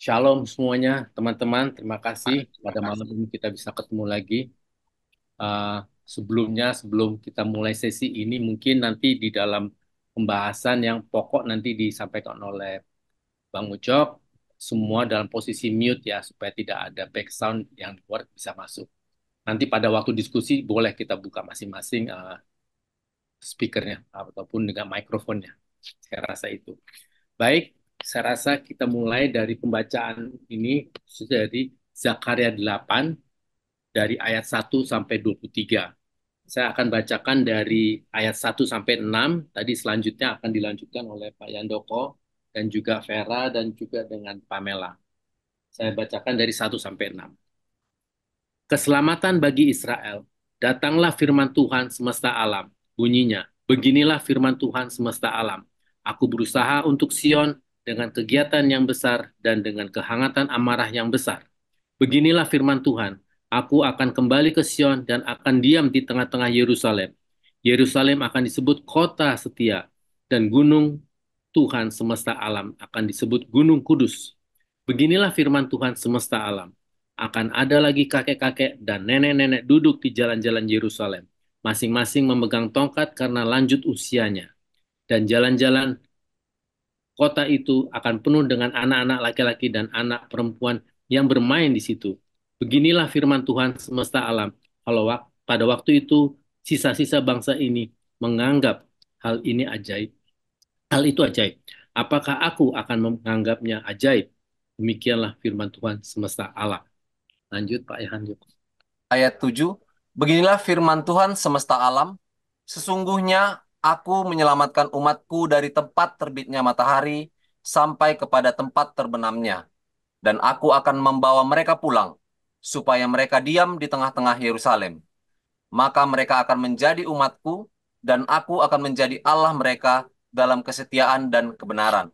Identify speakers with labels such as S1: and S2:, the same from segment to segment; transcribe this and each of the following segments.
S1: Shalom semuanya, teman-teman. Terima kasih pada malam ini kita bisa ketemu lagi. Uh, sebelum kita mulai sesi ini, mungkin nanti di dalam pembahasan yang pokok nanti disampaikan oleh Bang Ucok, semua dalam posisi mute ya, supaya tidak ada back sound yang luar bisa masuk. Nanti pada waktu diskusi boleh kita buka masing-masing speakernya ataupun dengan mikrofonnya. Saya rasa itu. Baik, saya rasa kita mulai dari pembacaan ini dari Zakaria 8 dari ayat 1 sampai 23. Saya akan bacakan dari ayat 1 sampai 6. Tadi selanjutnya akan dilanjutkan oleh Pak Yandoko dan juga Vera dan juga dengan Pamela. Saya bacakan dari 1 sampai 6. Keselamatan bagi Israel. Datanglah firman Tuhan semesta alam. Bunyinya, beginilah firman Tuhan semesta alam. Aku berusaha untuk Sion dengan kegiatan yang besar dan dengan kehangatan amarah yang besar. Beginilah firman Tuhan, aku akan kembali ke Sion dan akan diam di tengah-tengah Yerusalem. Yerusalem akan disebut kota setia, dan gunung Tuhan semesta alam akan disebut gunung kudus. Beginilah firman Tuhan semesta alam. Akan ada lagi kakek-kakek dan nenek-nenek duduk di jalan-jalan Yerusalem, masing-masing memegang tongkat karena lanjut usianya. Dan jalan-jalan kota itu akan penuh dengan anak-anak laki-laki dan anak perempuan yang bermain di situ. Beginilah firman Tuhan semesta alam. Kalau pada waktu itu sisa-sisa bangsa ini menganggap hal ini ajaib, hal itu ajaib. Apakah aku akan menganggapnya ajaib? Demikianlah firman Tuhan semesta alam. Lanjut Pak Yohan.
S2: Ayat 7, beginilah firman Tuhan semesta alam, sesungguhnya aku menyelamatkan umatku dari tempat terbitnya matahari sampai kepada tempat terbenamnya, dan aku akan membawa mereka pulang, supaya mereka diam di tengah-tengah Yerusalem. Maka mereka akan menjadi umatku, dan aku akan menjadi Allah mereka dalam kesetiaan dan kebenaran.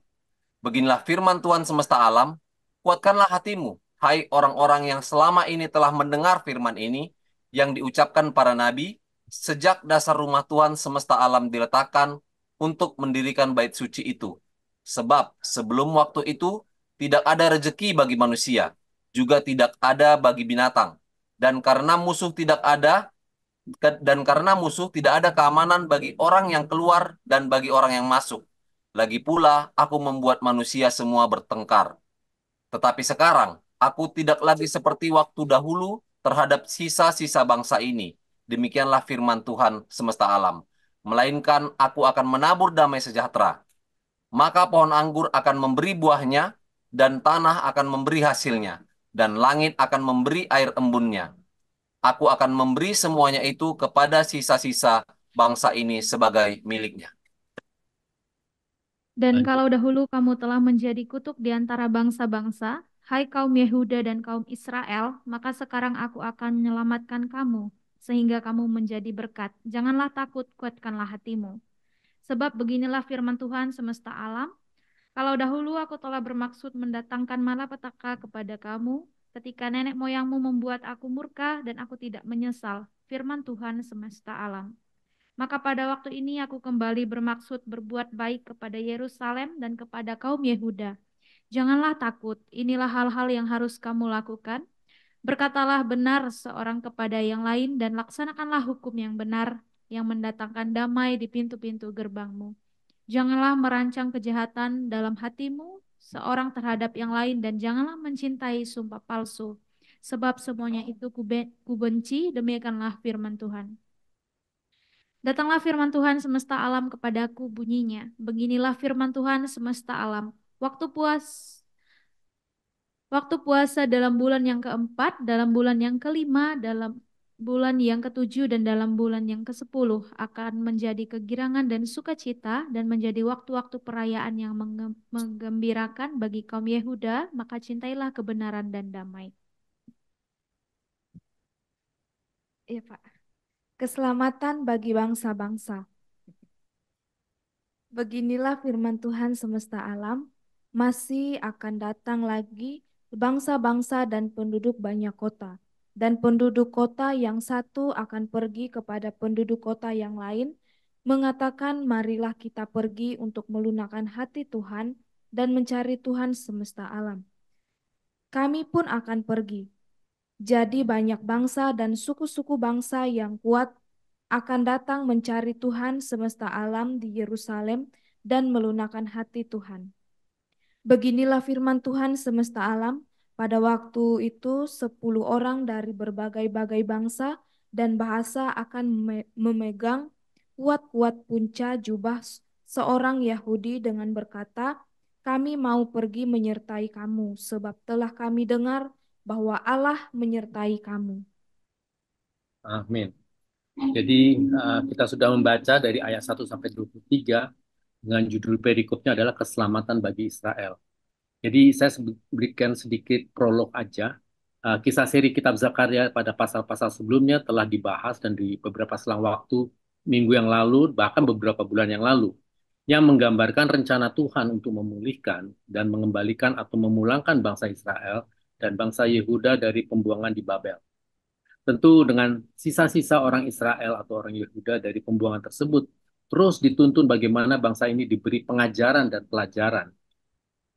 S2: Beginilah firman Tuhan semesta alam, kuatkanlah hatimu, hai orang-orang yang selama ini telah mendengar firman ini, yang diucapkan para nabi, sejak dasar rumah Tuhan semesta alam diletakkan untuk mendirikan bait suci itu. Sebab sebelum waktu itu, tidak ada rejeki bagi manusia, juga tidak ada bagi binatang. Dan karena musuh tidak ada, dan karena musuh tidak ada keamanan bagi orang yang keluar dan bagi orang yang masuk. Lagi pula, aku membuat manusia semua bertengkar. Tetapi sekarang, aku tidak lagi seperti waktu dahulu terhadap sisa-sisa bangsa ini. Demikianlah firman Tuhan semesta alam. Melainkan aku akan menabur damai sejahtera. Maka pohon anggur akan memberi buahnya, dan tanah akan memberi hasilnya, dan langit akan memberi air embunnya. Aku akan memberi semuanya itu kepada sisa-sisa bangsa ini sebagai miliknya.
S3: Dan
S1: Lanjut.
S3: kalau dahulu kamu telah menjadi kutuk di antara bangsa-bangsa, hai kaum Yehuda dan kaum Israel, maka sekarang aku akan menyelamatkan kamu, sehingga kamu menjadi berkat. Janganlah takut, kuatkanlah hatimu. Sebab beginilah firman Tuhan semesta alam, kalau dahulu aku telah bermaksud mendatangkan malapetaka kepada kamu, ketika nenek moyangmu membuat aku murka dan aku tidak menyesal, firman Tuhan semesta alam. Maka pada waktu ini aku kembali bermaksud berbuat baik kepada Yerusalem dan kepada kaum Yehuda. Janganlah takut, inilah hal-hal yang harus kamu lakukan. Berkatalah benar seorang kepada yang lain dan laksanakanlah hukum yang benar yang mendatangkan damai di pintu-pintu gerbangmu. Janganlah merancang kejahatan dalam hatimu seorang terhadap yang lain dan janganlah mencintai sumpah palsu. Sebab semuanya itu kubenci, demikianlah firman Tuhan. Datanglah firman Tuhan semesta alam kepadaku bunyinya. Beginilah firman Tuhan semesta alam. Waktu puas, waktu puasa dalam bulan yang keempat, dalam bulan yang kelima, dalam bulan yang ketujuh, dan dalam bulan yang kesepuluh akan menjadi kegirangan dan sukacita dan menjadi waktu-waktu perayaan yang menggembirakan bagi kaum Yehuda, maka cintailah kebenaran dan damai. Iya, Pak. Keselamatan bagi bangsa-bangsa. Beginilah firman Tuhan semesta alam, masih akan datang lagi bangsa-bangsa dan penduduk banyak kota. Dan penduduk kota yang satu akan pergi kepada penduduk kota yang lain, mengatakan marilah kita pergi untuk melunakkan hati Tuhan dan mencari Tuhan semesta alam.
S4: kami pun akan pergi. Jadi banyak bangsa dan suku-suku bangsa yang kuat akan datang mencari Tuhan semesta alam di Yerusalem dan melunakkan hati Tuhan. Beginilah firman Tuhan semesta alam, pada waktu itu 10 orang dari berbagai-bagai bangsa dan bahasa akan memegang kuat-kuat punca jubah seorang Yahudi dengan berkata, kami mau pergi menyertai kamu, sebab telah kami dengar bahwa Allah menyertai kamu.
S1: Amin. Jadi kita sudah membaca dari ayat 1 sampai 23 dengan judul perikopnya adalah keselamatan bagi Israel. Jadi saya berikan sedikit prolog aja. Kisah seri kitab Zakaria pada pasal-pasal sebelumnya telah dibahas dan di beberapa selang waktu minggu yang lalu, bahkan beberapa bulan yang lalu, yang menggambarkan rencana Tuhan untuk memulihkan dan mengembalikan atau memulangkan bangsa Israel dan bangsa Yehuda dari pembuangan di Babel. Tentu dengan sisa-sisa orang Israel atau orang Yehuda dari pembuangan tersebut, terus dituntun bagaimana bangsa ini diberi pengajaran dan pelajaran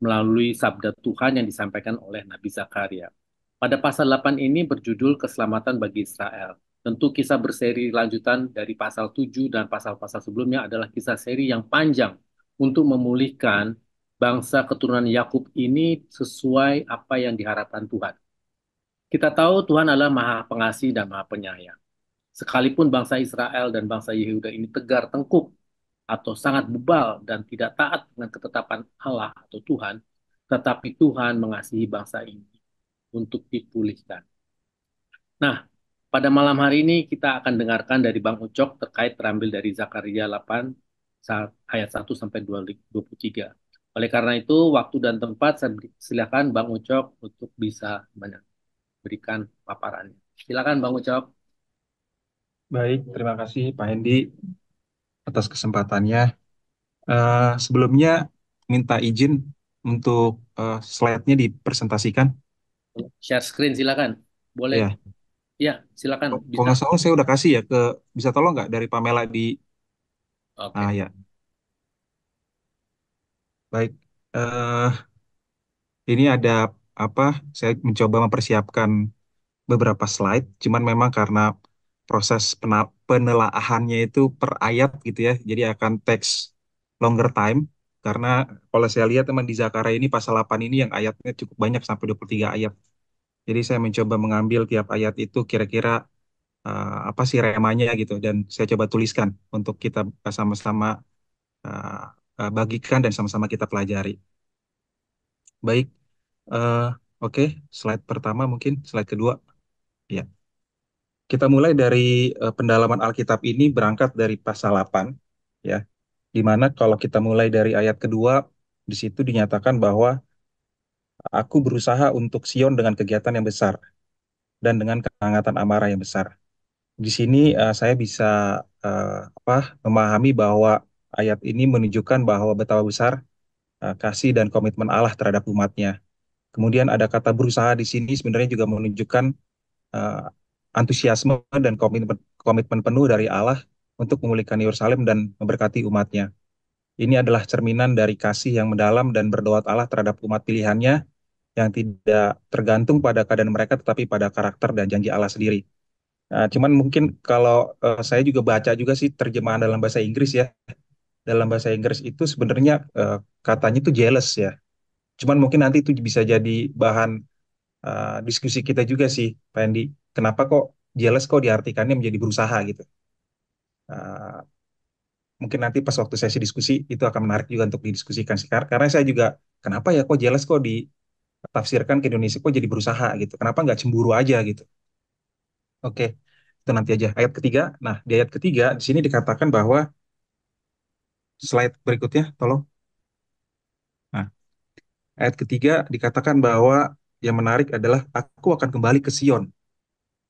S1: melalui sabda Tuhan yang disampaikan oleh Nabi Zakaria. Pada pasal 8 ini berjudul Keselamatan bagi Israel. Tentu kisah berseri lanjutan dari pasal 7 dan pasal-pasal sebelumnya adalah kisah seri yang panjang untuk memulihkan bangsa keturunan Yakub ini sesuai apa yang diharapkan Tuhan. Kita tahu Tuhan adalah Maha Pengasih dan Maha Penyayang. Sekalipun bangsa Israel dan bangsa Yehuda ini tegar tengkuk atau sangat bebal dan tidak taat dengan ketetapan Allah atau Tuhan, tetapi Tuhan mengasihi bangsa ini untuk dipulihkan. Nah, pada malam hari ini kita akan dengarkan dari Bang Ucok terkait terambil dari Zakaria 8 ayat 1 sampai 23. Oleh karena itu, waktu dan tempat saya silakan Bang Ucok untuk bisa memberikan paparannya. Silakan Bang Ucok.
S5: Baik, terima kasih Pak Hendi atas kesempatannya. Sebelumnya minta izin untuk slide-nya dipresentasikan.
S1: Share screen silakan. Boleh.
S5: Ya,
S1: Ya, silakan.
S5: kalau nggak salah saya udah kasih ya ke, bisa tolong nggak dari Pamela di,
S1: Oke.
S5: ya, baik. Eh, ini ada apa? Saya mencoba mempersiapkan beberapa slide, cuman memang karena proses penelaahannya itu per ayat gitu ya, jadi akan takes longer time, karena kalau saya lihat teman di Zakaria ini pasal 8 ini yang ayatnya cukup banyak sampai 23 ayat. Jadi saya mencoba mengambil tiap ayat itu kira-kira apa sih remanya gitu, dan saya coba tuliskan untuk kita sama-sama uh, bagikan dan sama-sama kita pelajari. Baik, eh, oke, slide pertama mungkin, slide kedua. Ya. Kita mulai dari pendalaman Alkitab ini berangkat dari pasal 8, ya. Di mana kalau kita mulai dari ayat kedua, di situ dinyatakan bahwa aku berusaha untuk Sion dengan kegiatan yang besar dan dengan kehangatan amarah yang besar. Di sini saya bisa memahami bahwa ayat ini menunjukkan bahwa betapa besar kasih dan komitmen Allah terhadap umatnya. Kemudian ada kata berusaha di sini sebenarnya juga menunjukkan eh, antusiasme dan komitmen, komitmen penuh dari Allah untuk memulihkan Yerusalem dan memberkati umatnya. Ini adalah cerminan dari kasih yang mendalam dan berdoa Allah terhadap umat pilihannya yang tidak tergantung pada keadaan mereka tetapi pada karakter dan janji Allah sendiri. Nah, cuman mungkin kalau saya juga baca juga sih terjemahan dalam bahasa Inggris ya. Dalam bahasa Inggris itu sebenarnya katanya itu jealous ya. Cuman mungkin nanti itu bisa jadi bahan diskusi kita juga sih, Pak Andi. Kenapa kok jealous kok diartikannya menjadi berusaha gitu? Uh, Mungkin nanti pas waktu sesi diskusi itu akan menarik juga untuk didiskusikan sih. Karena saya juga kenapa ya kok jealous kok ditafsirkan ke Indonesia kok jadi berusaha gitu? Kenapa nggak cemburu aja gitu? Oke, itu nanti aja. Ayat ketiga. Nah, di ayat ketiga di sini dikatakan bahwa slide berikutnya, tolong. Nah, ayat ketiga dikatakan bahwa yang menarik adalah aku akan kembali ke Sion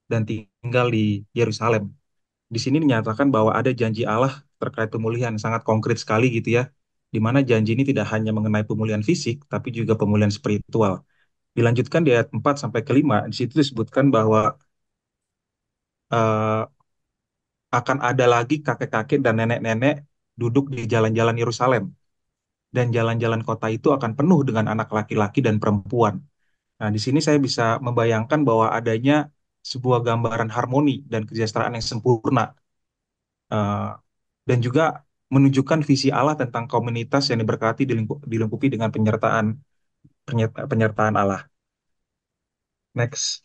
S5: dan tinggal di Yerusalem. Di sini dinyatakan bahwa ada janji Allah terkait pemulihan sangat konkret sekali gitu ya, di mana janji ini tidak hanya mengenai pemulihan fisik, tapi juga pemulihan spiritual. Dilanjutkan di ayat 4 sampai ke 5, di situ disebutkan bahwa eh, akan ada lagi kakek-kakek dan nenek-nenek duduk di jalan-jalan Yerusalem, dan jalan-jalan kota itu akan penuh dengan anak laki-laki dan perempuan. Nah, di sini saya bisa membayangkan bahwa adanya sebuah gambaran harmoni dan kesejahteraan yang sempurna, eh, dan juga menunjukkan visi Allah tentang komunitas yang diberkati dilengkupi dengan penyertaan Allah. Next.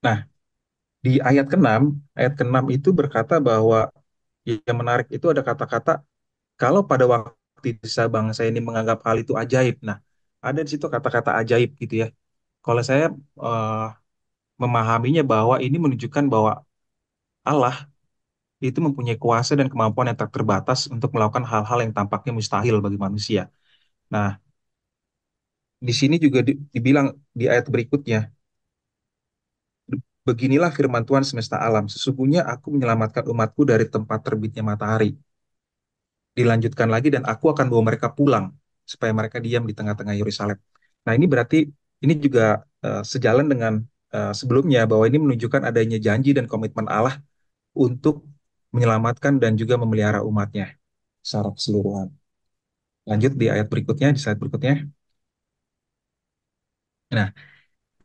S5: Nah, di ayat ke-6 itu berkata bahwa yang menarik itu ada kata-kata kalau pada waktu sisa bangsa ini menganggap hal itu ajaib. Nah, ada di situ kata-kata ajaib gitu ya. Kalau saya eh, memahaminya bahwa ini menunjukkan bahwa Allah itu mempunyai kuasa dan kemampuan yang tak terbatas untuk melakukan hal-hal yang tampaknya mustahil bagi manusia. Nah, di sini juga dibilang di ayat berikutnya, beginilah firman Tuhan semesta alam, sesungguhnya aku menyelamatkan umatku dari tempat terbitnya matahari. Dilanjutkan lagi, dan aku akan bawa mereka pulang, supaya mereka diam di tengah-tengah Yerusalem. Nah, ini berarti, ini juga sejalan dengan sebelumnya, bahwa ini menunjukkan adanya janji dan komitmen Allah untuk menyelamatkan dan juga memelihara umatnya secara keseluruhan. Lanjut di ayat berikutnya, di slide berikutnya. Nah,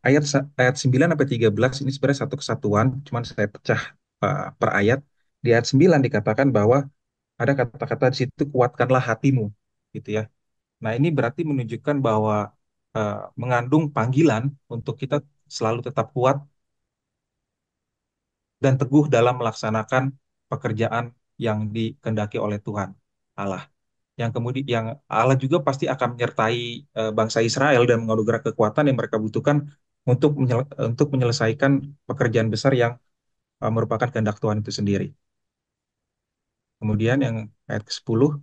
S5: ayat 9 sampai 13 ini sebenarnya satu kesatuan, cuman saya pecah per ayat. Di ayat 9 dikatakan bahwa ada kata-kata di situ, kuatkanlah hatimu, gitu ya. Nah, ini berarti menunjukkan bahwa mengandung panggilan untuk kita selalu tetap kuat dan teguh dalam melaksanakan pekerjaan yang dikehendaki oleh Tuhan Allah. Yang kemudian yang Allah juga pasti akan menyertai bangsa Israel dan menganugerah kekuatan yang mereka butuhkan untuk menyelesaikan pekerjaan besar yang merupakan kehendak Tuhan itu sendiri. Kemudian yang ayat ke-10,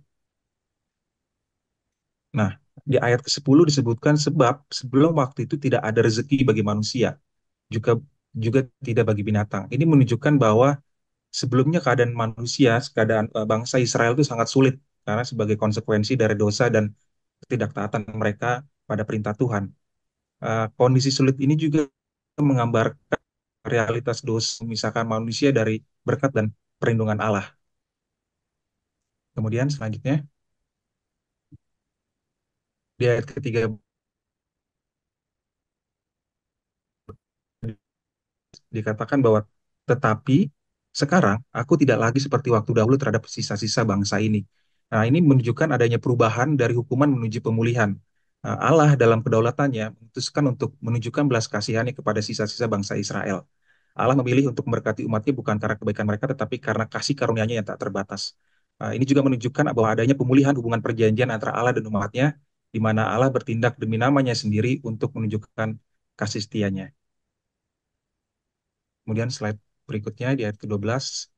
S5: nah, di ayat ke-10 disebutkan sebab sebelum waktu itu tidak ada rezeki bagi manusia, juga juga tidak bagi binatang. Ini menunjukkan bahwa sebelumnya keadaan manusia, keadaan bangsa Israel itu sangat sulit karena sebagai konsekuensi dari dosa dan ketidaktaatan mereka pada perintah Tuhan. Kondisi sulit ini juga menggambarkan realitas dosa memisahkan manusia dari berkat dan perlindungan Allah. Kemudian selanjutnya di ayat ketiga dikatakan bahwa tetapi sekarang aku tidak lagi seperti waktu dahulu terhadap sisa-sisa bangsa ini. Nah, ini menunjukkan adanya perubahan dari hukuman menuju pemulihan. Allah dalam kedaulatannya memutuskan untuk menunjukkan belas kasihannya kepada sisa-sisa bangsa Israel. Allah memilih untuk memberkati umatnya bukan karena kebaikan mereka, tetapi karena kasih karunia-Nya yang tak terbatas. Ini juga menunjukkan bahwa adanya pemulihan hubungan perjanjian antara Allah dan umatnya, di mana Allah bertindak demi namanya sendiri untuk menunjukkan kasih setianya. Kemudian slide berikutnya di ayat ke-12.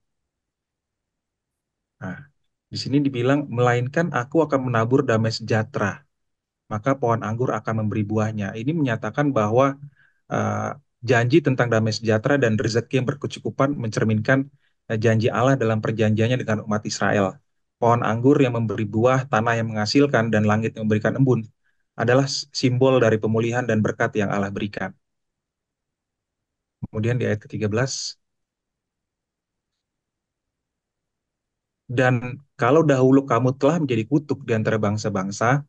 S5: Nah, di sini dibilang, melainkan aku akan menabur damai sejahtera, maka pohon anggur akan memberi buahnya. Ini menyatakan bahwa uh, janji tentang damai sejahtera dan rezeki yang berkecukupan mencerminkan janji Allah dalam perjanjiannya dengan umat Israel. Pohon anggur yang memberi buah, tanah yang menghasilkan, dan langit yang memberikan embun adalah simbol dari pemulihan dan berkat yang Allah berikan. Kemudian di ayat ke-13, dan kalau dahulu kamu telah menjadi kutuk di antara bangsa-bangsa,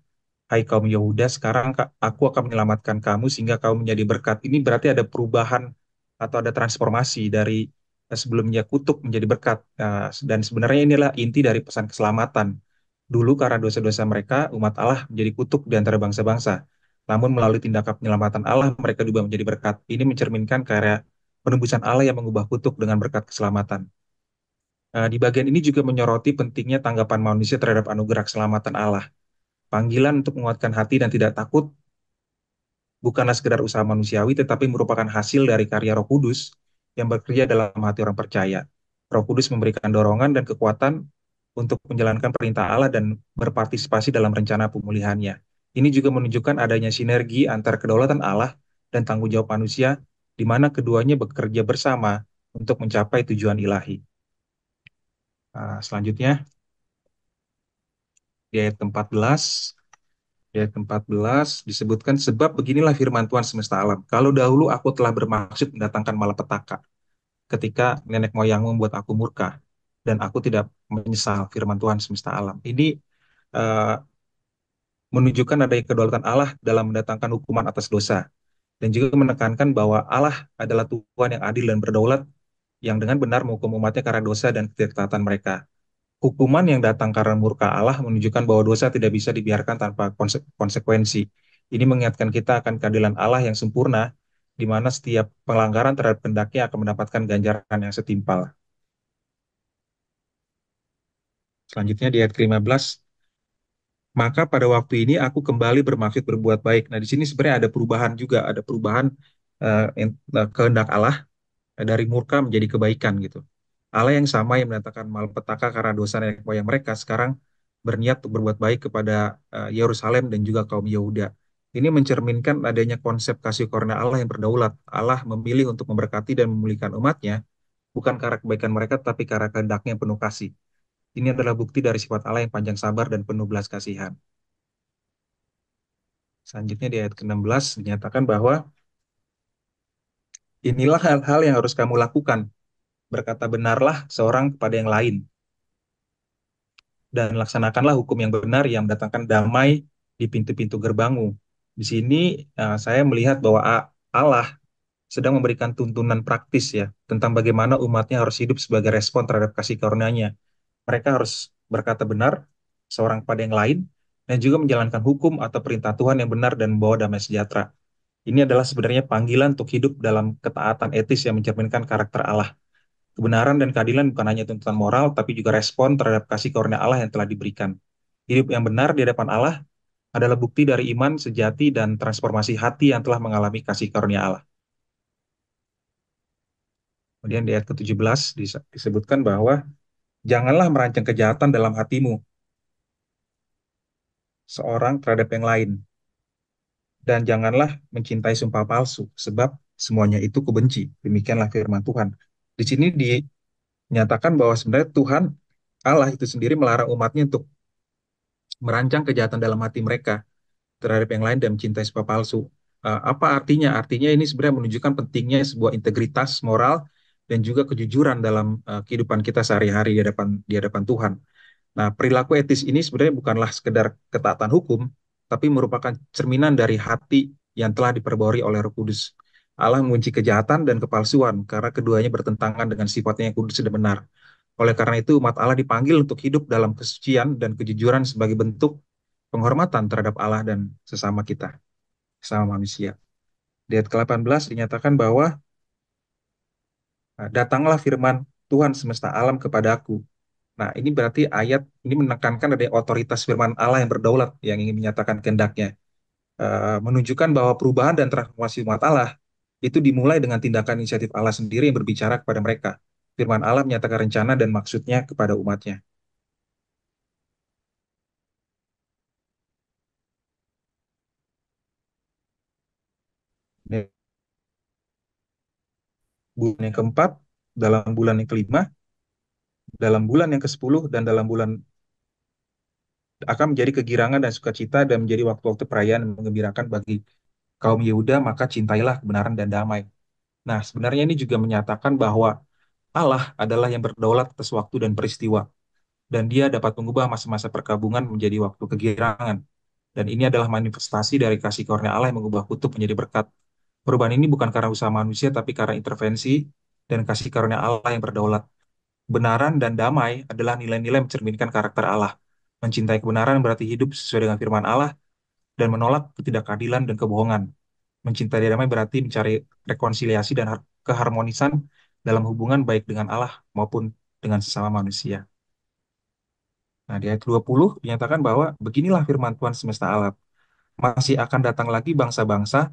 S5: hai kaum Yehuda, sekarang aku akan menyelamatkan kamu sehingga kamu menjadi berkat. Ini berarti ada perubahan atau ada transformasi dari sebelumnya kutuk menjadi berkat. Dan sebenarnya inilah inti dari pesan keselamatan. Dulu karena dosa-dosa mereka, umat Allah menjadi kutuk di antara bangsa-bangsa. Namun melalui tindakan penyelamatan Allah, mereka juga menjadi berkat. Ini mencerminkan karya penebusan Allah yang mengubah kutuk dengan berkat keselamatan. Di bagian ini juga menyoroti pentingnya tanggapan manusia terhadap anugerah keselamatan Allah. Panggilan untuk menguatkan hati dan tidak takut bukanlah sekedar usaha manusiawi, tetapi merupakan hasil dari karya Roh Kudus yang bekerja dalam hati orang percaya. Roh Kudus memberikan dorongan dan kekuatan untuk menjalankan perintah Allah dan berpartisipasi dalam rencana pemulihannya. Ini juga menunjukkan adanya sinergi antara kedaulatan Allah dan tanggung jawab manusia, di mana keduanya bekerja bersama untuk mencapai tujuan ilahi. Selanjutnya, di ayat ke-14, ayat ke-14 disebutkan, sebab beginilah firman Tuhan semesta alam. Kalau dahulu aku telah bermaksud mendatangkan malapetaka ketika nenek moyangmu membuat aku murka, dan aku tidak menyesal, firman Tuhan semesta alam. Ini uh, menunjukkan adanya kedaulatan Allah dalam mendatangkan hukuman atas dosa, dan juga menekankan bahwa Allah adalah Tuhan yang adil dan berdaulat, yang dengan benar menghukum umatnya karena dosa dan ketidaktaatan mereka. Hukuman yang datang karena murka Allah menunjukkan bahwa dosa tidak bisa dibiarkan tanpa konsekuensi. Ini mengingatkan kita akan keadilan Allah yang sempurna, di mana setiap pelanggaran terhadap kehendaknya akan mendapatkan ganjaran yang setimpal. Selanjutnya di ayat ke-15, maka pada waktu ini aku kembali bermaksud berbuat baik. Nah, di sini sebenarnya ada perubahan juga, ada perubahan kehendak Allah dari murka menjadi kebaikan gitu. Allah yang sama yang mendatangkan malapetaka karena dosa nenek moyang mereka sekarang berniat untuk berbuat baik kepada Yerusalem dan juga kaum Yehuda. Ini mencerminkan adanya konsep kasih karunia Allah yang berdaulat. Allah memilih untuk memberkati dan memulihkan umatnya, bukan karena kebaikan mereka, tapi karena kehendaknya yang penuh kasih. Ini adalah bukti dari sifat Allah yang panjang sabar dan penuh belas kasihan. Selanjutnya di ayat ke-16 dinyatakan bahwa inilah hal-hal yang harus kamu lakukan. Berkata benarlah seorang kepada yang lain, dan laksanakanlah hukum yang benar yang mendatangkan damai di pintu-pintu gerbangmu. Di sini saya melihat bahwa Allah sedang memberikan tuntunan praktis ya tentang bagaimana umatnya harus hidup sebagai respon terhadap kasih karunia-Nya. Mereka harus berkata benar seorang kepada yang lain dan juga menjalankan hukum atau perintah Tuhan yang benar dan membawa damai sejahtera. Ini adalah sebenarnya panggilan untuk hidup dalam ketaatan etis yang mencerminkan karakter Allah. Kebenaran dan keadilan bukan hanya tuntutan moral, tapi juga respon terhadap kasih karunia Allah yang telah diberikan. Hidup yang benar di hadapan Allah adalah bukti dari iman sejati dan transformasi hati yang telah mengalami kasih karunia Allah. Kemudian di ayat ke-17 disebutkan bahwa janganlah merancang kejahatan dalam hatimu seorang terhadap yang lain, dan janganlah mencintai sumpah palsu, sebab semuanya itu kubenci. Demikianlah firman Tuhan. Di sini dinyatakan bahwa sebenarnya Tuhan Allah itu sendiri melarang umatnya untuk merancang kejahatan dalam hati mereka terhadap yang lain dan mencintai sebuah palsu. Apa artinya? Artinya ini sebenarnya menunjukkan pentingnya sebuah integritas moral dan juga kejujuran dalam kehidupan kita sehari-hari di hadapan Tuhan. Nah, perilaku etis ini sebenarnya bukanlah sekedar ketaatan hukum, tapi merupakan cerminan dari hati yang telah diperbaharui oleh Roh Kudus. Allah mengunci kejahatan dan kepalsuan karena keduanya bertentangan dengan sifatnya yang kudus dan benar. Oleh karena itu, umat Allah dipanggil untuk hidup dalam kesucian dan kejujuran sebagai bentuk penghormatan terhadap Allah dan sesama kita, sesama manusia. Di ayat ke-18 dinyatakan bahwa datanglah firman Tuhan semesta alam kepadaku. Nah, ini berarti ayat ini menekankan ada otoritas firman Allah yang berdaulat yang ingin menyatakan kehendaknya. Menunjukkan bahwa perubahan dan transformasi umat Allah itu dimulai dengan tindakan inisiatif Allah sendiri yang berbicara kepada mereka. Firman Allah menyatakan rencana dan maksudnya kepada umatnya. Ini bulan yang keempat, dalam bulan yang kelima, dalam bulan yang ke-10, dan dalam bulan akan menjadi kegirangan dan sukacita dan menjadi waktu-waktu perayaan yang mengembirakan bagi kaum Yehuda, maka cintailah kebenaran dan damai. Nah, sebenarnya ini juga menyatakan bahwa Allah adalah yang berdaulat atas waktu dan peristiwa, dan Dia dapat mengubah masa-masa perkabungan menjadi waktu kegirangan. Dan ini adalah manifestasi dari kasih karunia Allah yang mengubah kutub menjadi berkat. Perubahan ini bukan karena usaha manusia, tapi karena intervensi dan kasih karunia Allah yang berdaulat. Kebenaran dan damai adalah nilai-nilai yang mencerminkan karakter Allah. Mencintai kebenaran berarti hidup sesuai dengan firman Allah dan menolak ketidakadilan dan kebohongan. Mencintai damai berarti mencari rekonsiliasi dan keharmonisan dalam hubungan baik dengan Allah maupun dengan sesama manusia. Nah, di ayat 20 dinyatakan bahwa beginilah firman Tuhan semesta alam. Masih akan datang lagi bangsa-bangsa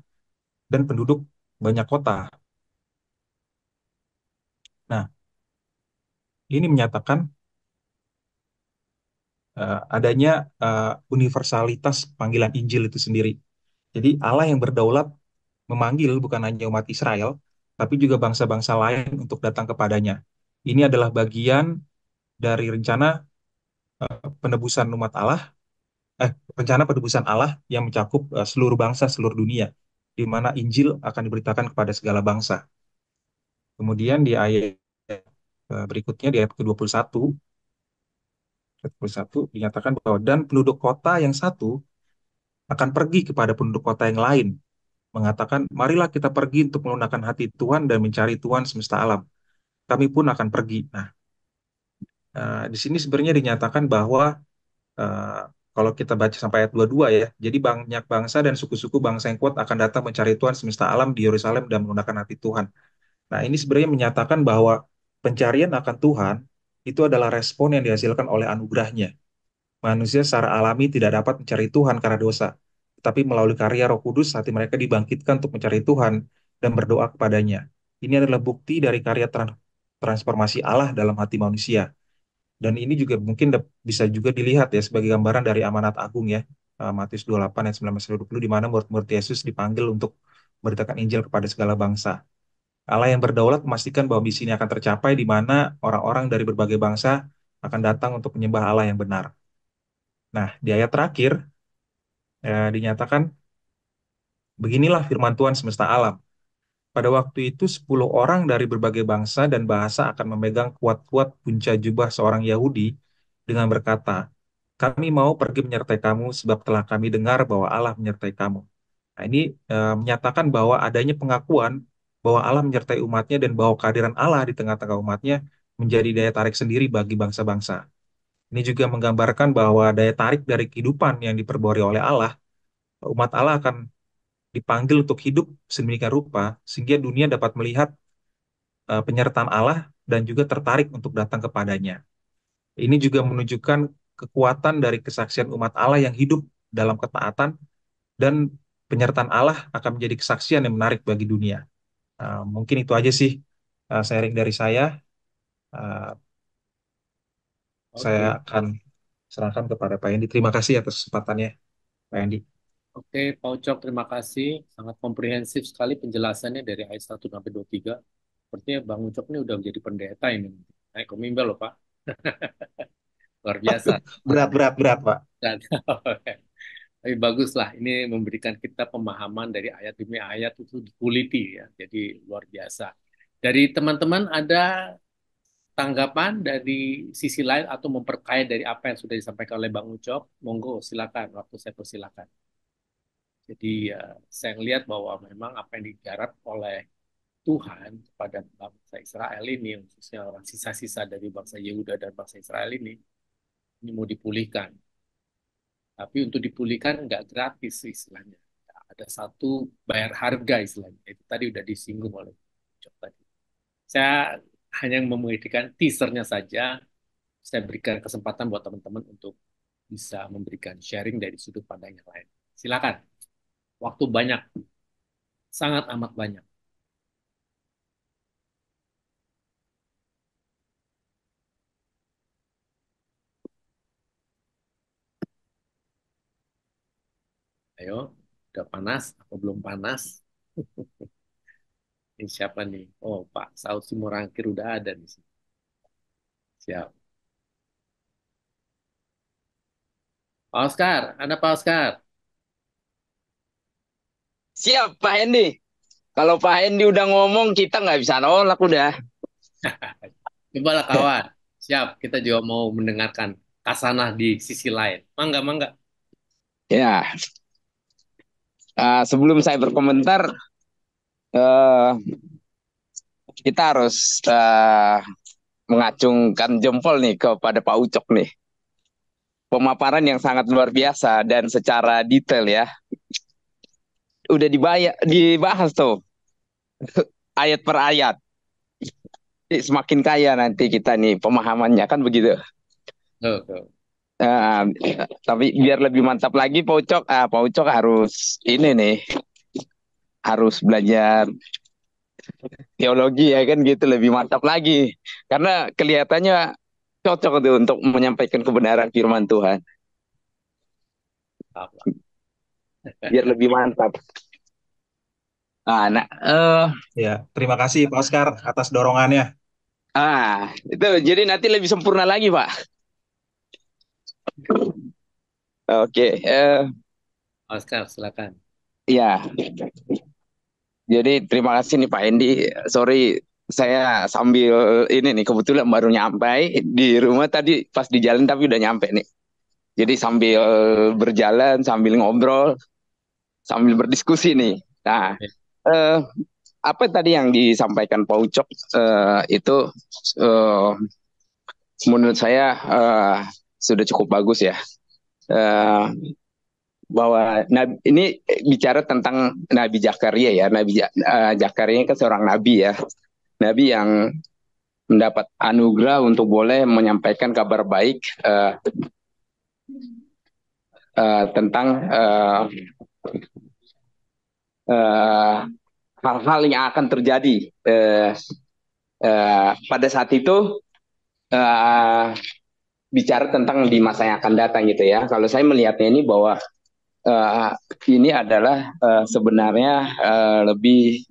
S5: dan penduduk banyak kota. Nah, ini menyatakan adanya universalitas panggilan Injil itu sendiri. Jadi Allah yang berdaulat memanggil bukan hanya umat Israel, tapi juga bangsa-bangsa lain untuk datang kepadanya. Ini adalah bagian dari penebusan umat Allah, rencana penebusan Allah yang mencakup seluruh bangsa, seluruh dunia, di mana Injil akan diberitakan kepada segala bangsa. Kemudian di ayat berikutnya, di ayat ke-21, dinyatakan bahwa dan penduduk kota yang satu akan pergi kepada penduduk kota yang lain, mengatakan, marilah kita pergi untuk melunakkan hati Tuhan dan mencari Tuhan semesta alam. Kami pun akan pergi. Nah, di sini sebenarnya dinyatakan bahwa eh, kalau kita baca sampai ayat 22 ya, jadi banyak bangsa dan suku-suku bangsa yang kuat akan datang mencari Tuhan semesta alam di Yerusalem dan melunakkan hati Tuhan. Nah, ini sebenarnya menyatakan bahwa pencarian akan Tuhan itu adalah respon yang dihasilkan oleh anugerahnya. Manusia secara alami tidak dapat mencari Tuhan karena dosa, tetapi melalui karya Roh Kudus hati mereka dibangkitkan untuk mencari Tuhan dan berdoa kepadanya. Ini adalah bukti dari karya transformasi Allah dalam hati manusia. Dan ini juga mungkin bisa juga dilihat ya sebagai gambaran dari amanat agung ya. Matius 28 ayat 19-20 di mana murid-murid Yesus dipanggil untuk memberitakan Injil kepada segala bangsa. Allah yang berdaulat memastikan bahwa misi ini akan tercapai di mana orang-orang dari berbagai bangsa akan datang untuk menyembah Allah yang benar. Nah, di ayat terakhir dinyatakan, beginilah firman Tuhan semesta alam. Pada waktu itu 10 orang dari berbagai bangsa dan bahasa akan memegang kuat-kuat punca jubah seorang Yahudi dengan berkata, kami mau pergi menyertai kamu sebab telah kami dengar bahwa Allah menyertai kamu. Nah, ini menyatakan bahwa adanya pengakuan bahwa Allah menyertai umatnya dan bahwa kehadiran Allah di tengah-tengah umatnya menjadi daya tarik sendiri bagi bangsa-bangsa. Ini juga menggambarkan bahwa daya tarik dari kehidupan yang diperbarui oleh Allah, umat Allah akan dipanggil untuk hidup sedemikian rupa sehingga dunia dapat melihat penyertaan Allah dan juga tertarik untuk datang kepadanya. Ini juga menunjukkan kekuatan dari kesaksian umat Allah yang hidup dalam ketaatan dan penyertaan Allah akan menjadi kesaksian yang menarik bagi dunia. Mungkin itu aja sih sharing dari saya. Uh, saya
S1: Oke.
S5: akan serahkan kepada Pak Endi. Terima kasih atas kesempatannya, Pak Endi.
S1: Oke, Pak Ucok, terima kasih. Sangat komprehensif sekali penjelasannya dari ayat 1 sampai 23. Sepertinya Bang Ucok ini udah menjadi pendeta ini. Naik ke mimbar loh, Pak. Luar biasa.
S5: Berat, berat, berat, Pak.
S1: Dan, tapi bagus lah, ini memberikan kita pemahaman dari ayat demi ayat itu dikuliti ya. Jadi luar biasa. Dari teman-teman ada tanggapan dari sisi lain atau memperkaya dari apa yang sudah disampaikan oleh Bang Ucok? Monggo, silakan. Waktu saya persilakan. Jadi saya melihat bahwa memang apa yang digarap oleh Tuhan kepada bangsa Israel ini, khususnya orang sisa-sisa dari bangsa Yehuda dan bangsa Israel ini mau dipulihkan. Tapi untuk dipulihkan nggak gratis istilahnya. Ada satu bayar harga istilahnya. Itu tadi udah disinggung oleh Ucok tadi. Saya hanya memberikan teasernya saja. Saya berikan kesempatan buat teman-teman untuk bisa memberikan sharing dari sudut pandang yang lain. Silakan. Waktu banyak, sangat amat banyak. Ayo, udah panas atau belum panas? Ini siapa nih? Oh, Pak Saud Simorangkir udah ada di sini. Siap. Pak Oscar, ada Pak Oscar.
S6: Siap, Pak Hendi. Kalau Pak Hendi udah ngomong, kita nggak bisa nolak udah.
S1: Coba lah kawan. Siap, kita juga mau mendengarkan kasanah di sisi lain. Mangga, mangga.
S6: Ya, sebelum saya berkomentar, eh, kita harus mengacungkan jempol nih kepada Pak Ucok nih. Pemaparan yang sangat luar biasa dan secara detail ya. Udah dibahas tuh ayat per ayat. Semakin kaya nanti kita nih pemahamannya kan begitu.
S1: Tuh, tuh.
S6: Tapi biar lebih mantap lagi Pak Ucok harus ini nih, harus belajar teologi ya kan gitu lebih mantap lagi. Karena kelihatannya cocok tuh untuk menyampaikan kebenaran firman Tuhan.
S1: Apa?
S6: Biar lebih mantap. Nah,
S5: Ya, terima kasih Pak Oscar atas dorongannya.
S6: itu jadi nanti lebih sempurna lagi, Pak. Oke,
S1: Oscar, silakan.
S6: ya. Jadi terima kasih nih Pak Hendi. Sorry, saya sambil ini nih kebetulan baru nyampe di rumah tadi pas di jalan tapi udah nyampe nih. Jadi sambil berjalan, sambil ngobrol, sambil berdiskusi nih. Nah,
S1: Ya.
S6: eh, apa tadi yang disampaikan Pak Ucok itu eh, menurut saya sudah cukup bagus ya. Eh, bahwa ini bicara tentang Nabi Zakaria ya. Zakaria kan seorang nabi ya. Nabi yang mendapat anugerah untuk boleh menyampaikan kabar baik tentang hal-hal yang akan terjadi pada saat itu, bicara tentang di masa yang akan datang gitu ya. Kalau saya melihatnya ini bahwa uh, ini adalah sebenarnya lebih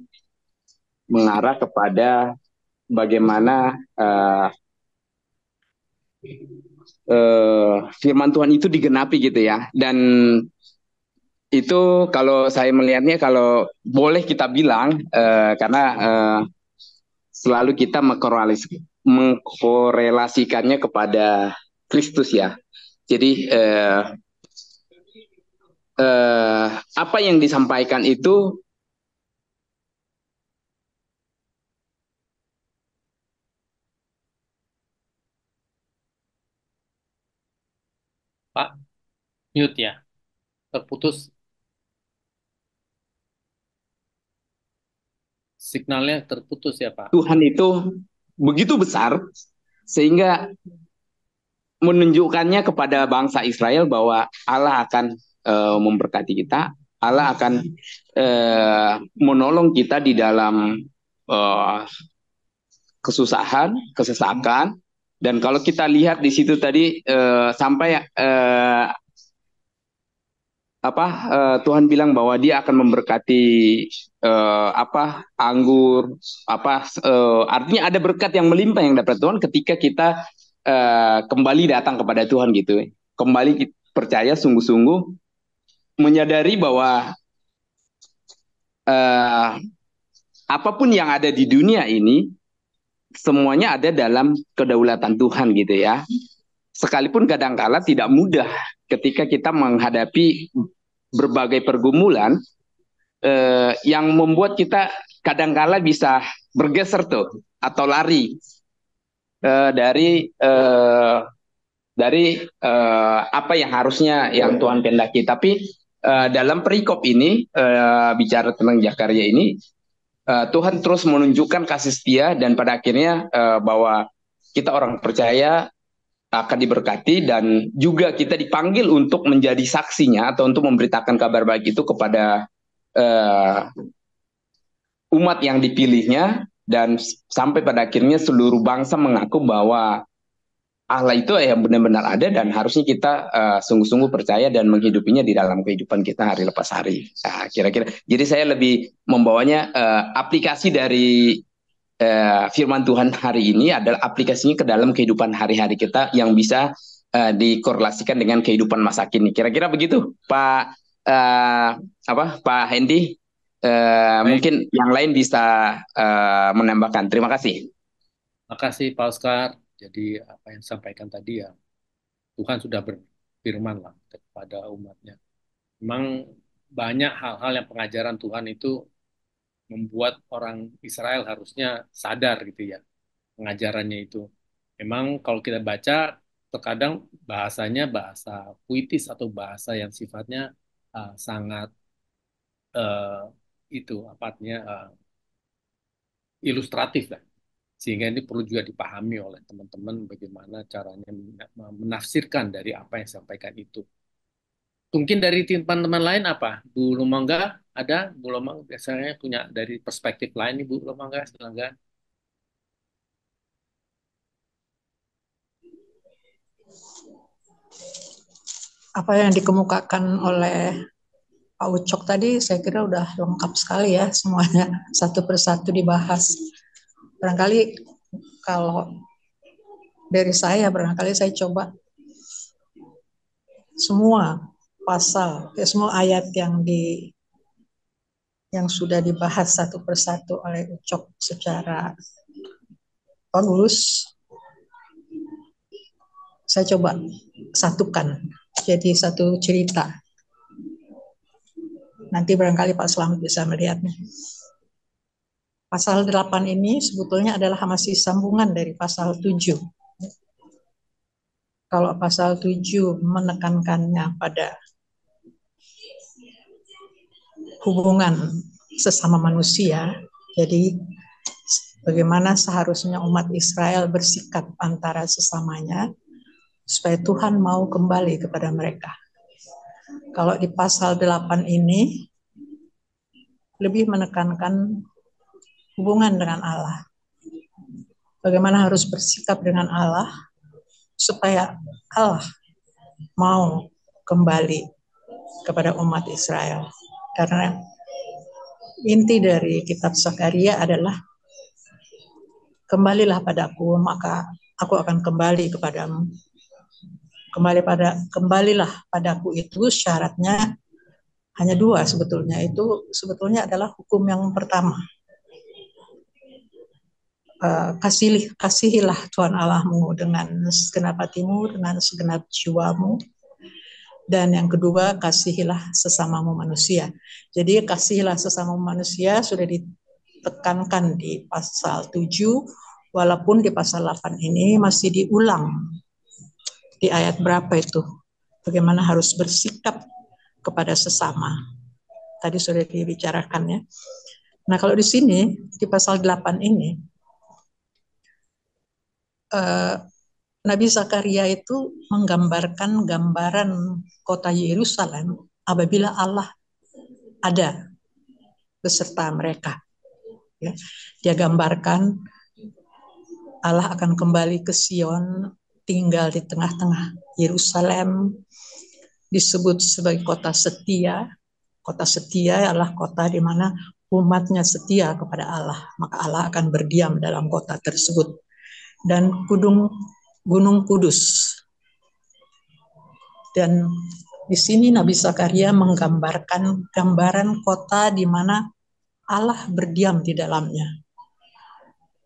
S6: mengarah kepada bagaimana firman Tuhan itu digenapi gitu ya. Dan itu kalau saya melihatnya, kalau boleh kita bilang karena selalu kita mengkorelasikannya kepada Kristus ya. Jadi apa yang disampaikan itu
S1: Pak, mute ya. Terputus signalnya, terputus ya Pak.
S6: Tuhan itu begitu besar sehingga menunjukkannya kepada bangsa Israel bahwa Allah akan memberkati kita, Allah akan menolong kita di dalam kesusahan, kesesakan. Dan kalau kita lihat di situ tadi sampai Tuhan bilang bahwa Dia akan memberkati anggur, artinya ada berkat yang melimpah yang dapat Tuhan ketika kita kembali datang kepada Tuhan gitu, kembali percaya sungguh-sungguh, menyadari bahwa apapun yang ada di dunia ini semuanya ada dalam kedaulatan Tuhan gitu ya. Sekalipun kadangkala tidak mudah ketika kita menghadapi berbagai pergumulan yang membuat kita kadangkala bisa bergeser tuh atau lari dari apa yang harusnya yang Tuhan kehendaki. Tapi dalam perikop ini bicara tentang Zakaria ini, Tuhan terus menunjukkan kasih setia dan pada akhirnya bahwa kita orang percaya akan diberkati dan juga kita dipanggil untuk menjadi saksinya atau untuk memberitakan kabar baik itu kepada umat yang dipilihnya, dan sampai pada akhirnya seluruh bangsa mengaku bahwa Allah itu yang benar-benar ada dan harusnya kita sungguh-sungguh percaya dan menghidupinya di dalam kehidupan kita hari lepas hari. Nah, kira-kira. Jadi saya lebih membawanya aplikasi dari firman Tuhan hari ini adalah aplikasinya ke dalam kehidupan hari-hari kita yang bisa dikorelasikan dengan kehidupan masa kini. Kira-kira begitu, Pak Pak Hendy. Mungkin yang lain bisa menambahkan. Terima kasih.
S1: Terima kasih Pak Oscar. Jadi apa yang disampaikan tadi ya, Tuhan sudah berfirman lah kepada umatnya. Memang banyak hal-hal yang pengajaran Tuhan itu membuat orang Israel harusnya sadar gitu ya, pengajarannya itu. Memang kalau kita baca, terkadang bahasanya bahasa puitis atau bahasa yang sifatnya sangat itu apatnya ilustratif lah. Sehingga ini perlu juga dipahami oleh teman-teman bagaimana caranya menafsirkan dari apa yang disampaikan itu. Mungkin dari teman-teman lain apa? Bu Lumangga ada? Bu Lumangga biasanya punya dari perspektif lain nih Bu Lumangga, silakan.
S7: Apa yang dikemukakan oleh Pak Ucok tadi saya kira udah lengkap sekali ya, semuanya satu persatu dibahas. Barangkali kalau dari saya, barangkali saya coba semua pasal, semua ayat yang sudah dibahas satu persatu oleh Ucok secara bagus, saya coba satukan jadi satu cerita. Nanti barangkali Pak Selamat bisa melihatnya. Pasal 8 ini sebetulnya adalah masih sambungan dari pasal 7. Kalau pasal 7 menekankannya pada hubungan sesama manusia, jadi bagaimana seharusnya umat Israel bersikap antara sesamanya supaya Tuhan mau kembali kepada mereka. Kalau di pasal 8 ini lebih menekankan hubungan dengan Allah. Bagaimana harus bersikap dengan Allah supaya Allah mau kembali kepada umat Israel. Karena inti dari kitab Zakaria adalah kembalilah padaku, maka aku akan kembali kepadamu. Kembalilah padaku itu syaratnya hanya dua sebetulnya. Itu sebetulnya adalah hukum yang pertama. Kasihilah Tuhan Allahmu dengan segenap hatimu, dengan segenap jiwamu. Dan yang kedua, kasihilah sesamamu manusia. Jadi kasihilah sesamamu manusia sudah ditekankan di pasal 7, walaupun di pasal 8 ini masih diulang. Di ayat berapa itu? Bagaimana harus bersikap kepada sesama. Tadi sudah dibicarakan ya. Nah kalau di sini, di pasal 8 ini, Nabi Zakaria itu menggambarkan gambaran kota Yerusalem apabila Allah ada beserta mereka. Ya. Dia gambarkan Allah akan kembali ke Sion, tinggal di tengah-tengah Yerusalem, disebut sebagai kota setia. Kota setia adalah kota di mana umatnya setia kepada Allah, maka Allah akan berdiam dalam kota tersebut. Dan Gunung Kudus. Dan di sini Nabi Zakaria menggambarkan gambaran kota di mana Allah berdiam di dalamnya.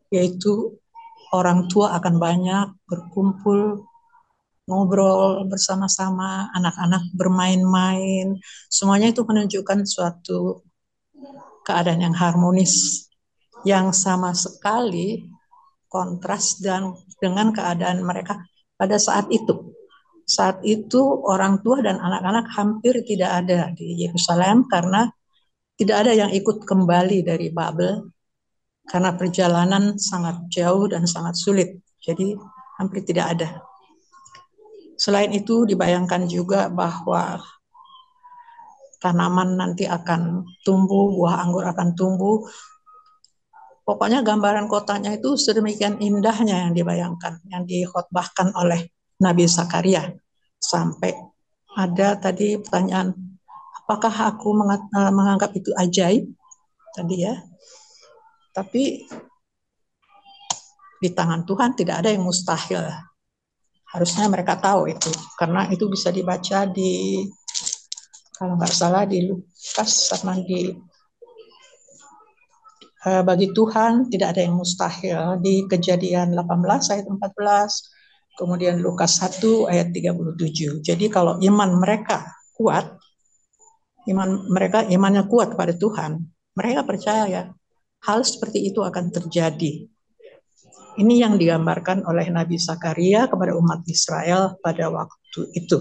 S7: Yaitu orang tua akan banyak berkumpul, ngobrol bersama-sama, anak-anak bermain-main. Semuanya itu menunjukkan suatu keadaan yang harmonis, yang sama sekali kontras dengan keadaan mereka pada saat itu. Saat itu orang tua dan anak-anak hampir tidak ada di Yerusalem karena tidak ada yang ikut kembali dari Babel karena perjalanan sangat jauh dan sangat sulit. Jadi hampir tidak ada. Selain itu dibayangkan juga bahwa tanaman nanti akan tumbuh, buah anggur akan tumbuh. Pokoknya gambaran kotanya itu sedemikian indahnya yang dibayangkan, yang dikhotbahkan oleh Nabi Zakaria. Sampai ada tadi pertanyaan, apakah aku menganggap itu ajaib? Tadi ya. Tapi di tangan Tuhan tidak ada yang mustahil. Harusnya mereka tahu itu, karena itu bisa dibaca di, kalau nggak salah di Lukas sama di bagi Tuhan tidak ada yang mustahil, di Kejadian 18 ayat 14, kemudian Lukas 1 ayat 37. Jadi kalau iman mereka kuat, imannya kuat pada Tuhan, mereka percaya hal seperti itu akan terjadi. Ini yang digambarkan oleh Nabi Zakaria kepada umat Israel pada waktu itu.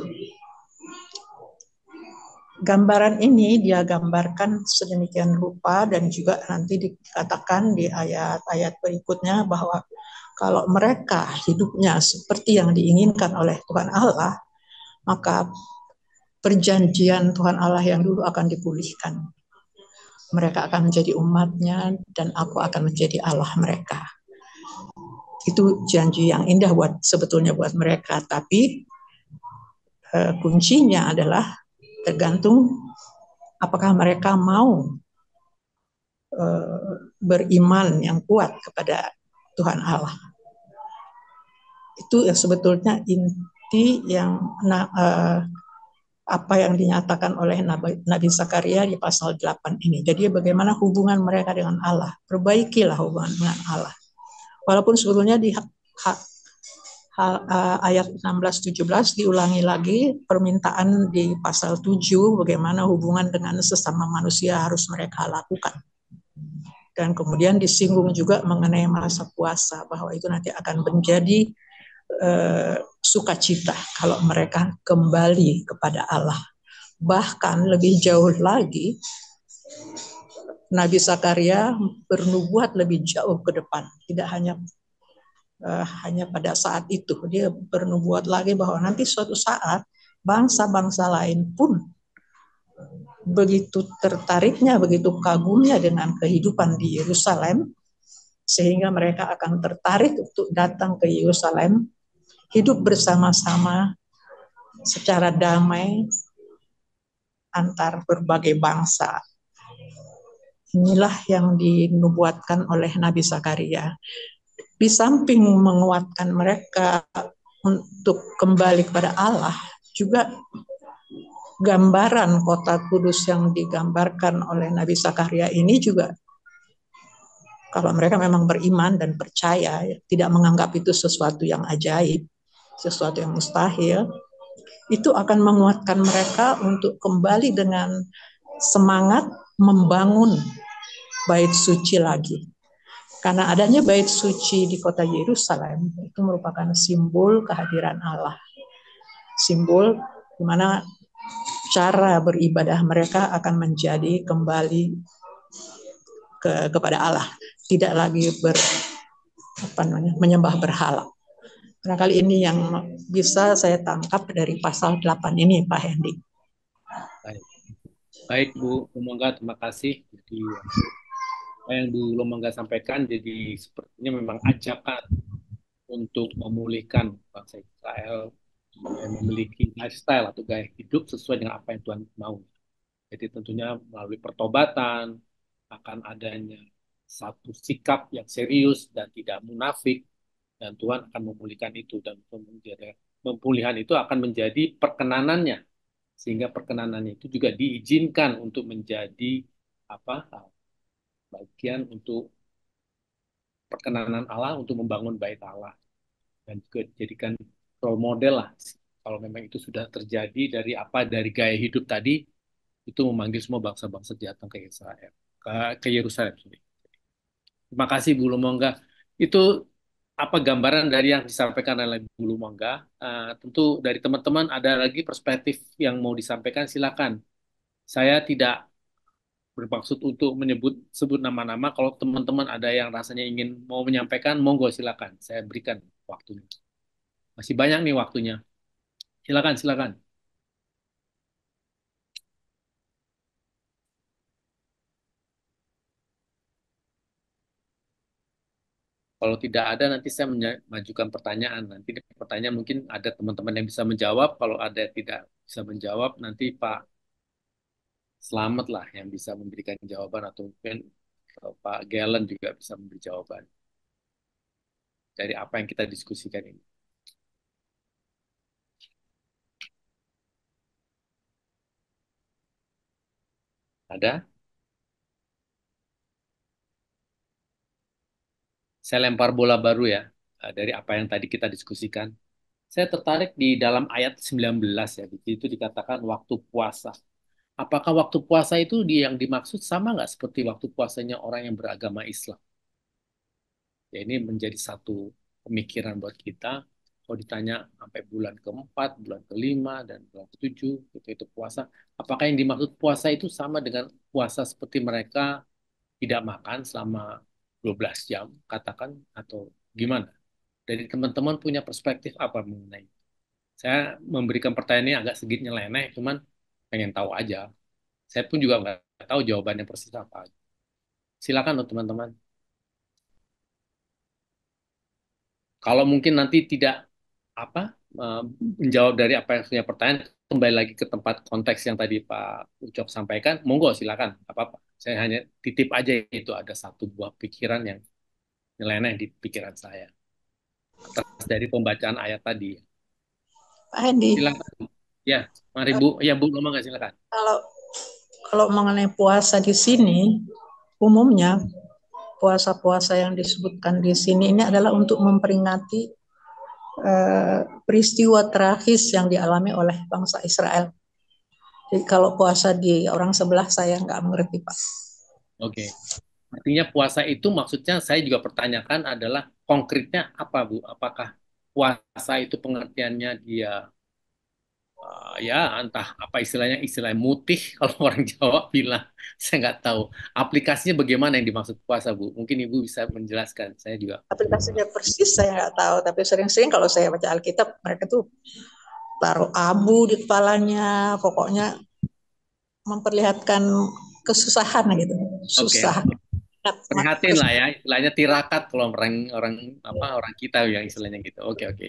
S7: Gambaran ini dia gambarkan sedemikian rupa dan juga nanti dikatakan di ayat-ayat berikutnya bahwa kalau mereka hidupnya seperti yang diinginkan oleh Tuhan Allah, maka perjanjian Tuhan Allah yang dulu akan dipulihkan. Mereka akan menjadi umatnya dan aku akan menjadi Allah mereka. Itu janji yang indah sebetulnya buat mereka, tapi kuncinya adalah tergantung apakah mereka mau beriman yang kuat kepada Tuhan Allah. Itu yang sebetulnya inti yang apa yang dinyatakan oleh Nabi Zakaria di pasal 8 ini. Jadi bagaimana hubungan mereka dengan Allah. Perbaikilah hubungan dengan Allah. Walaupun sebetulnya di ayat 16-17 diulangi lagi permintaan di pasal 7 bagaimana hubungan dengan sesama manusia harus mereka lakukan. Dan kemudian disinggung juga mengenai masa puasa bahwa itu nanti akan menjadi sukacita kalau mereka kembali kepada Allah. Bahkan lebih jauh lagi, Nabi Zakaria bernubuat lebih jauh ke depan, tidak hanya pada saat itu. Dia bernubuat lagi bahwa nanti suatu saat bangsa-bangsa lain pun begitu tertariknya, begitu kagumnya dengan kehidupan di Yerusalem, sehingga mereka akan tertarik untuk datang ke Yerusalem, hidup bersama-sama secara damai antar berbagai bangsa. Inilah yang dinubuatkan oleh Nabi Zakaria. Di samping menguatkan mereka untuk kembali kepada Allah, juga gambaran kota kudus yang digambarkan oleh Nabi Zakaria ini juga, kalau mereka memang beriman dan percaya, tidak menganggap itu sesuatu yang ajaib, sesuatu yang mustahil, itu akan menguatkan mereka untuk kembali dengan semangat membangun bait suci lagi. Karena adanya bait suci di kota Yerusalem itu merupakan simbol kehadiran Allah. Simbol di mana cara beribadah mereka akan menjadi kembali kepada Allah, tidak lagi menyembah berhala. Barangkali ini yang bisa saya tangkap dari pasal 8 ini, Pak Hendy.
S1: Baik Bu Lumangga, terima kasih. Jadi apa yang Bu Lumangga sampaikan jadi sepertinya memang ajakan untuk memulihkan bangsa Israel yang memiliki lifestyle atau gaya hidup sesuai dengan apa yang Tuhan mau. Jadi tentunya melalui pertobatan akan adanya satu sikap yang serius dan tidak munafik, dan Tuhan akan memulihkan itu, dan pemulihan itu akan menjadi perkenanannya, sehingga perkenanannya itu juga diizinkan untuk menjadi bagian untuk perkenanan Allah untuk membangun bait Allah, dan juga dijadikan role model lah kalau memang itu sudah terjadi dari gaya hidup tadi, itu memanggil semua bangsa-bangsa datang ke Israel, ke Yerusalem. Terima kasih Bu Lumangga. Itu gambaran dari yang disampaikan oleh Bu Lumangga. Tentu dari teman-teman ada lagi perspektif yang mau disampaikan, silakan. Saya tidak bermaksud untuk sebut nama-nama. Kalau teman-teman ada yang rasanya ingin mau menyampaikan, monggo silakan. Saya berikan waktunya. Masih banyak nih waktunya. Silakan, silakan. Kalau tidak ada, nanti saya mengajukan pertanyaan. Nanti di pertanyaan mungkin ada teman-teman yang bisa menjawab. Kalau ada yang tidak bisa menjawab, nanti Pak Selamat lah yang bisa memberikan jawaban, atau mungkin Pak Galen juga bisa memberi jawaban dari apa yang kita diskusikan ini. Ada? Saya lempar bola baru ya, dari apa yang tadi kita diskusikan. Saya tertarik di dalam ayat 19 ya, di situ dikatakan waktu puasa. Apakah waktu puasa itu yang dimaksud sama nggak seperti waktu puasanya orang yang beragama Islam? Ya, ini menjadi satu pemikiran buat kita. Kalau ditanya sampai bulan keempat, bulan kelima, dan bulan ketujuh, itu puasa. Apakah yang dimaksud puasa itu sama dengan puasa seperti mereka tidak makan selama 12 jam, katakan, atau gimana? Dari teman-teman punya perspektif apa mengenai? Saya memberikan pertanyaan ini agak sedikit nyeleneh, cuman pengen tahu aja. Saya pun juga nggak tahu jawabannya persis apa. Silakan loh teman-teman. Kalau mungkin nanti tidak apa menjawab dari apa yang punya pertanyaan, kembali lagi ke tempat konteks yang tadi Pak Ucok sampaikan, monggo silakan, apa-apa. Saya hanya titip aja, itu ada satu buah pikiran yang nyeleneh di pikiran saya atas dari pembacaan ayat tadi.
S7: Pak Hendy,
S1: Silakan. Ya, mari Bu. Ya Bu, ngomong nggak, silakan.
S7: Kalau mengenai puasa di sini, umumnya puasa-puasa yang disebutkan di sini ini adalah untuk memperingati peristiwa tragis yang dialami oleh bangsa Israel. Jadi kalau puasa di orang sebelah saya nggak mengerti, Pak.
S1: Oke. Artinya puasa itu maksudnya saya juga pertanyakan adalah konkretnya apa, Bu? Apakah puasa itu pengertiannya dia ya entah apa istilahnya istilah mutih kalau orang Jawa bilang, saya nggak tahu aplikasinya bagaimana yang dimaksud puasa, Bu. Mungkin Ibu bisa menjelaskan, saya juga
S7: Aplikasinya persis saya nggak tahu, tapi sering-sering kalau saya baca Alkitab mereka tuh taruh abu di kepalanya, pokoknya memperlihatkan kesusahan gitu,
S1: oke.
S7: susah.
S1: Prihatin lah ya, istilahnya tirakat kalau orang orang apa orang kita yang istilahnya gitu. Oke, oke.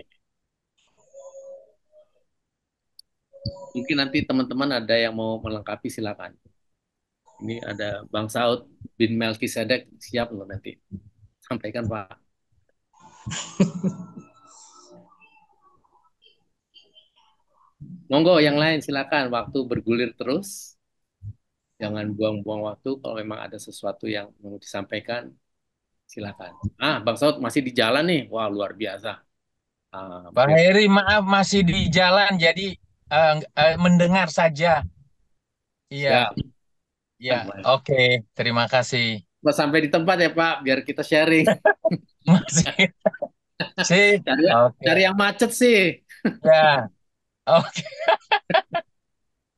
S1: Mungkin nanti teman-teman ada yang mau melengkapi, silakan. Ini ada Bang Saud bin Melkisedek, siap loh nanti. Sampaikan, Pak. Monggo yang lain silakan, waktu bergulir terus. Jangan buang-buang waktu, kalau memang ada sesuatu yang mau disampaikan, silakan. Bang Saud masih di jalan nih. Wah, luar biasa.
S8: Pak
S1: Mungkin
S8: Heri, maaf masih di jalan, jadi mendengar saja. Iya,
S1: siap.
S8: iya, oke, terima kasih.
S1: Sampai di tempat ya, Pak, biar kita sharing.
S8: Masih, sip,
S1: Cari,
S8: oke,
S1: cari yang macet sih.
S8: ya, oke,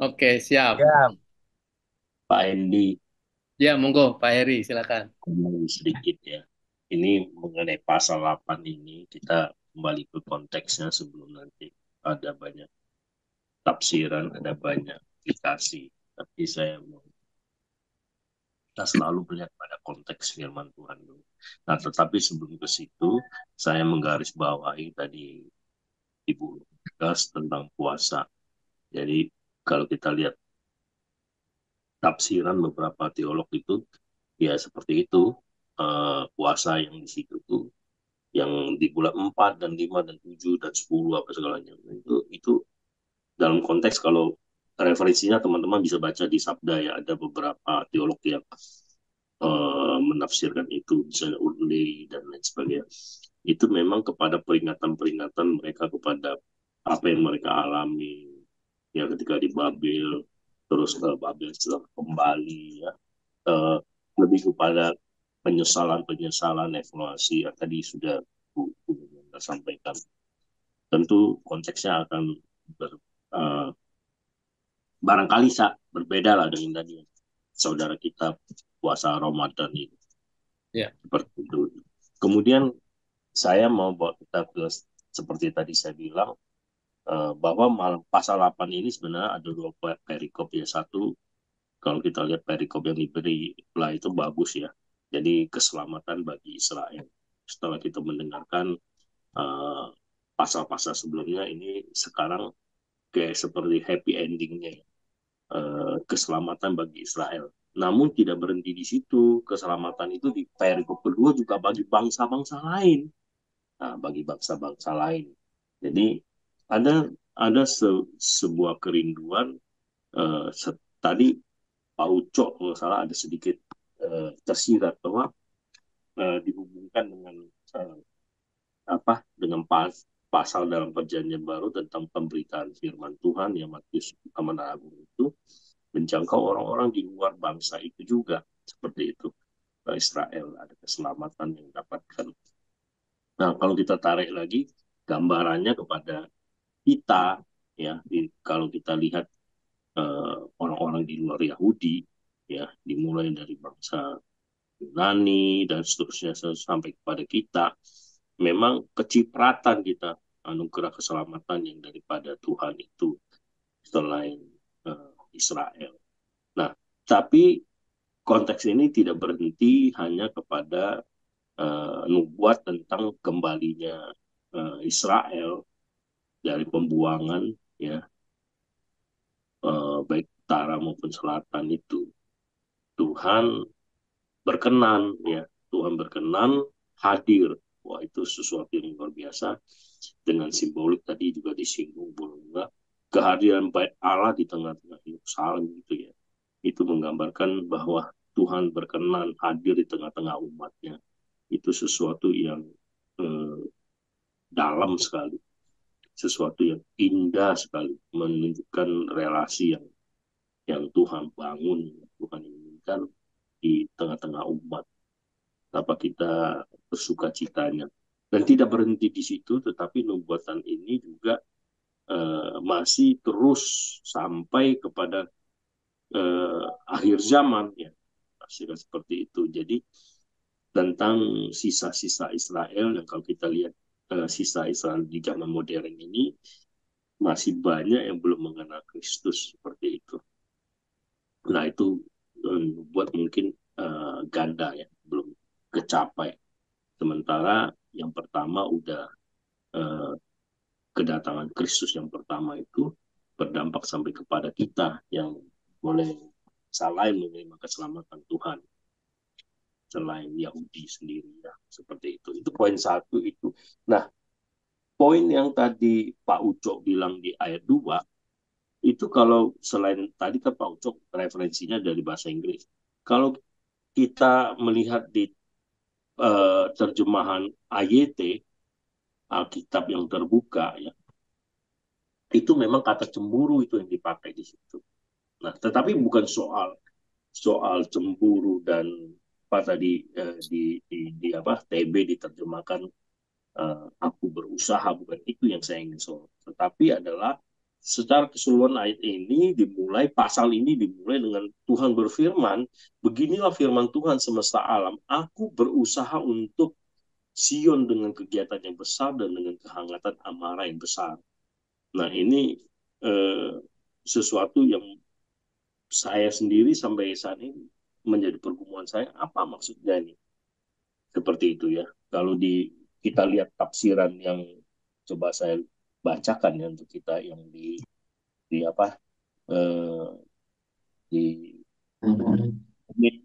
S1: Oke, siap.
S8: ya.
S9: Pak Endi,
S1: Ya, monggo, Pak Heri, silakan.
S9: ngomong sedikit ya. Ini mengenai pasal 8 ini, kita kembali ke konteksnya sebelum nanti ada banyak tafsiran, ada banyak aplikasi. Tapi kita selalu melihat pada konteks firman Tuhan dulu. Nah, tetapi sebelum ke situ, saya menggarisbawahi tadi Ibu Gas tentang puasa. Jadi, kalau kita lihat tafsiran beberapa teolog itu, ya seperti itu, puasa yang di situ tuh yang di bulan 4 dan 5 dan 7 dan 10 apa segalanya. Itu dalam konteks kalau referensinya teman-teman bisa baca di Sabda ya, ada beberapa teolog yang menafsirkan itu, misalnya Urley dan lain sebagainya. Itu memang kepada peringatan-peringatan mereka kepada apa yang mereka alami ya ketika di Babel, terus Babel setelah kembali ya, lebih kepada penyesalan-penyesalan evaluasi yang tadi sudah Bu sampaikan. Tentu konteksnya akan uh, barangkali berbeda lah dengan tadi saudara kita puasa Ramadan ini.
S1: Ya.
S9: Seperti itu. Kemudian saya mau bawa kita ke seperti tadi saya bilang bahwa pasal 8 ini sebenarnya ada dua perikop ya. Satu, kalau kita lihat perikop yang diberi lah itu bagus ya. Jadi keselamatan bagi Israel. Setelah kita mendengarkan pasal-pasal sebelumnya, ini sekarang kayak seperti happy endingnya ya. Keselamatan bagi Israel. Namun tidak berhenti di situ. Keselamatan itu di perikop kedua juga bagi bangsa-bangsa lain. Nah, bagi bangsa-bangsa lain. Jadi ada sebuah kerinduan tadi Pak Ucok kalau salah ada sedikit tersirat bahwa dihubungkan dengan dengan pasal dalam perjanjian baru tentang pemberitaan firman Tuhan yang Matius Amanah Agung itu menjangkau orang-orang di luar bangsa itu juga seperti itu. Israel ada keselamatan yang dapatkan. Nah, kalau kita tarik lagi gambarannya kepada kita ya, kalau kita lihat orang-orang di luar Yahudi ya, dimulai dari bangsa Yunani dan seterusnya sampai kepada kita, memang kecipratan kita anugerah keselamatan yang daripada Tuhan itu selain Israel. Nah, tapi konteks ini tidak berhenti hanya kepada nubuat tentang kembalinya Israel dari pembuangan ya, baik utara maupun selatan itu. Tuhan berkenan ya, Tuhan berkenan hadir. Wah, itu sesuatu yang luar biasa. Dengan simbolik tadi juga disinggung bahwa kehadiran bait Allah di tengah-tengah Yerusalem gitu ya. Itu menggambarkan bahwa Tuhan berkenan hadir di tengah-tengah umatnya. Itu sesuatu yang dalam sekali, sesuatu yang indah sekali, menunjukkan relasi yang Tuhan bangun, Tuhan inginkan di tengah-tengah umat. Apa kita bersuka citanya. Dan tidak berhenti di situ, tetapi nubuatan ini juga masih terus sampai kepada akhir zaman, ya, hasilnya seperti itu. Jadi tentang sisa-sisa Israel, yang kalau kita lihat sisa Israel di zaman modern ini masih banyak yang belum mengenal Kristus seperti itu. Nah itu buat mungkin ganda ya, belum kecapai. Sementara yang pertama udah kedatangan Kristus yang pertama itu berdampak sampai kepada kita yang boleh selain menerima keselamatan Tuhan, selain Yahudi sendiri, ya seperti itu. Itu poin satu itu. Nah, poin yang tadi Pak Ucok bilang di ayat 2 itu, kalau selain tadi kan Pak Ucok referensinya dari bahasa Inggris. Kalau kita melihat di terjemahan AYT, Alkitab yang terbuka, ya, itu memang kata cemburu itu yang dipakai di situ. Nah, tetapi bukan soal cemburu dan apa tadi di apa TB diterjemahkan aku berusaha, bukan itu yang saya ingin soal. Tetapi adalah secara keseluruhan ayat ini pasal ini dimulai dengan Tuhan berfirman, beginilah firman Tuhan semesta alam, aku berusaha untuk Sion dengan kegiatan yang besar dan dengan kehangatan amarah yang besar. Nah ini sesuatu yang saya sendiri sampai saat ini menjadi pergumulan saya, apa maksudnya ini? Seperti itu ya. Kalau kita lihat tafsiran yang coba saya bacakan ya untuk kita yang di apa di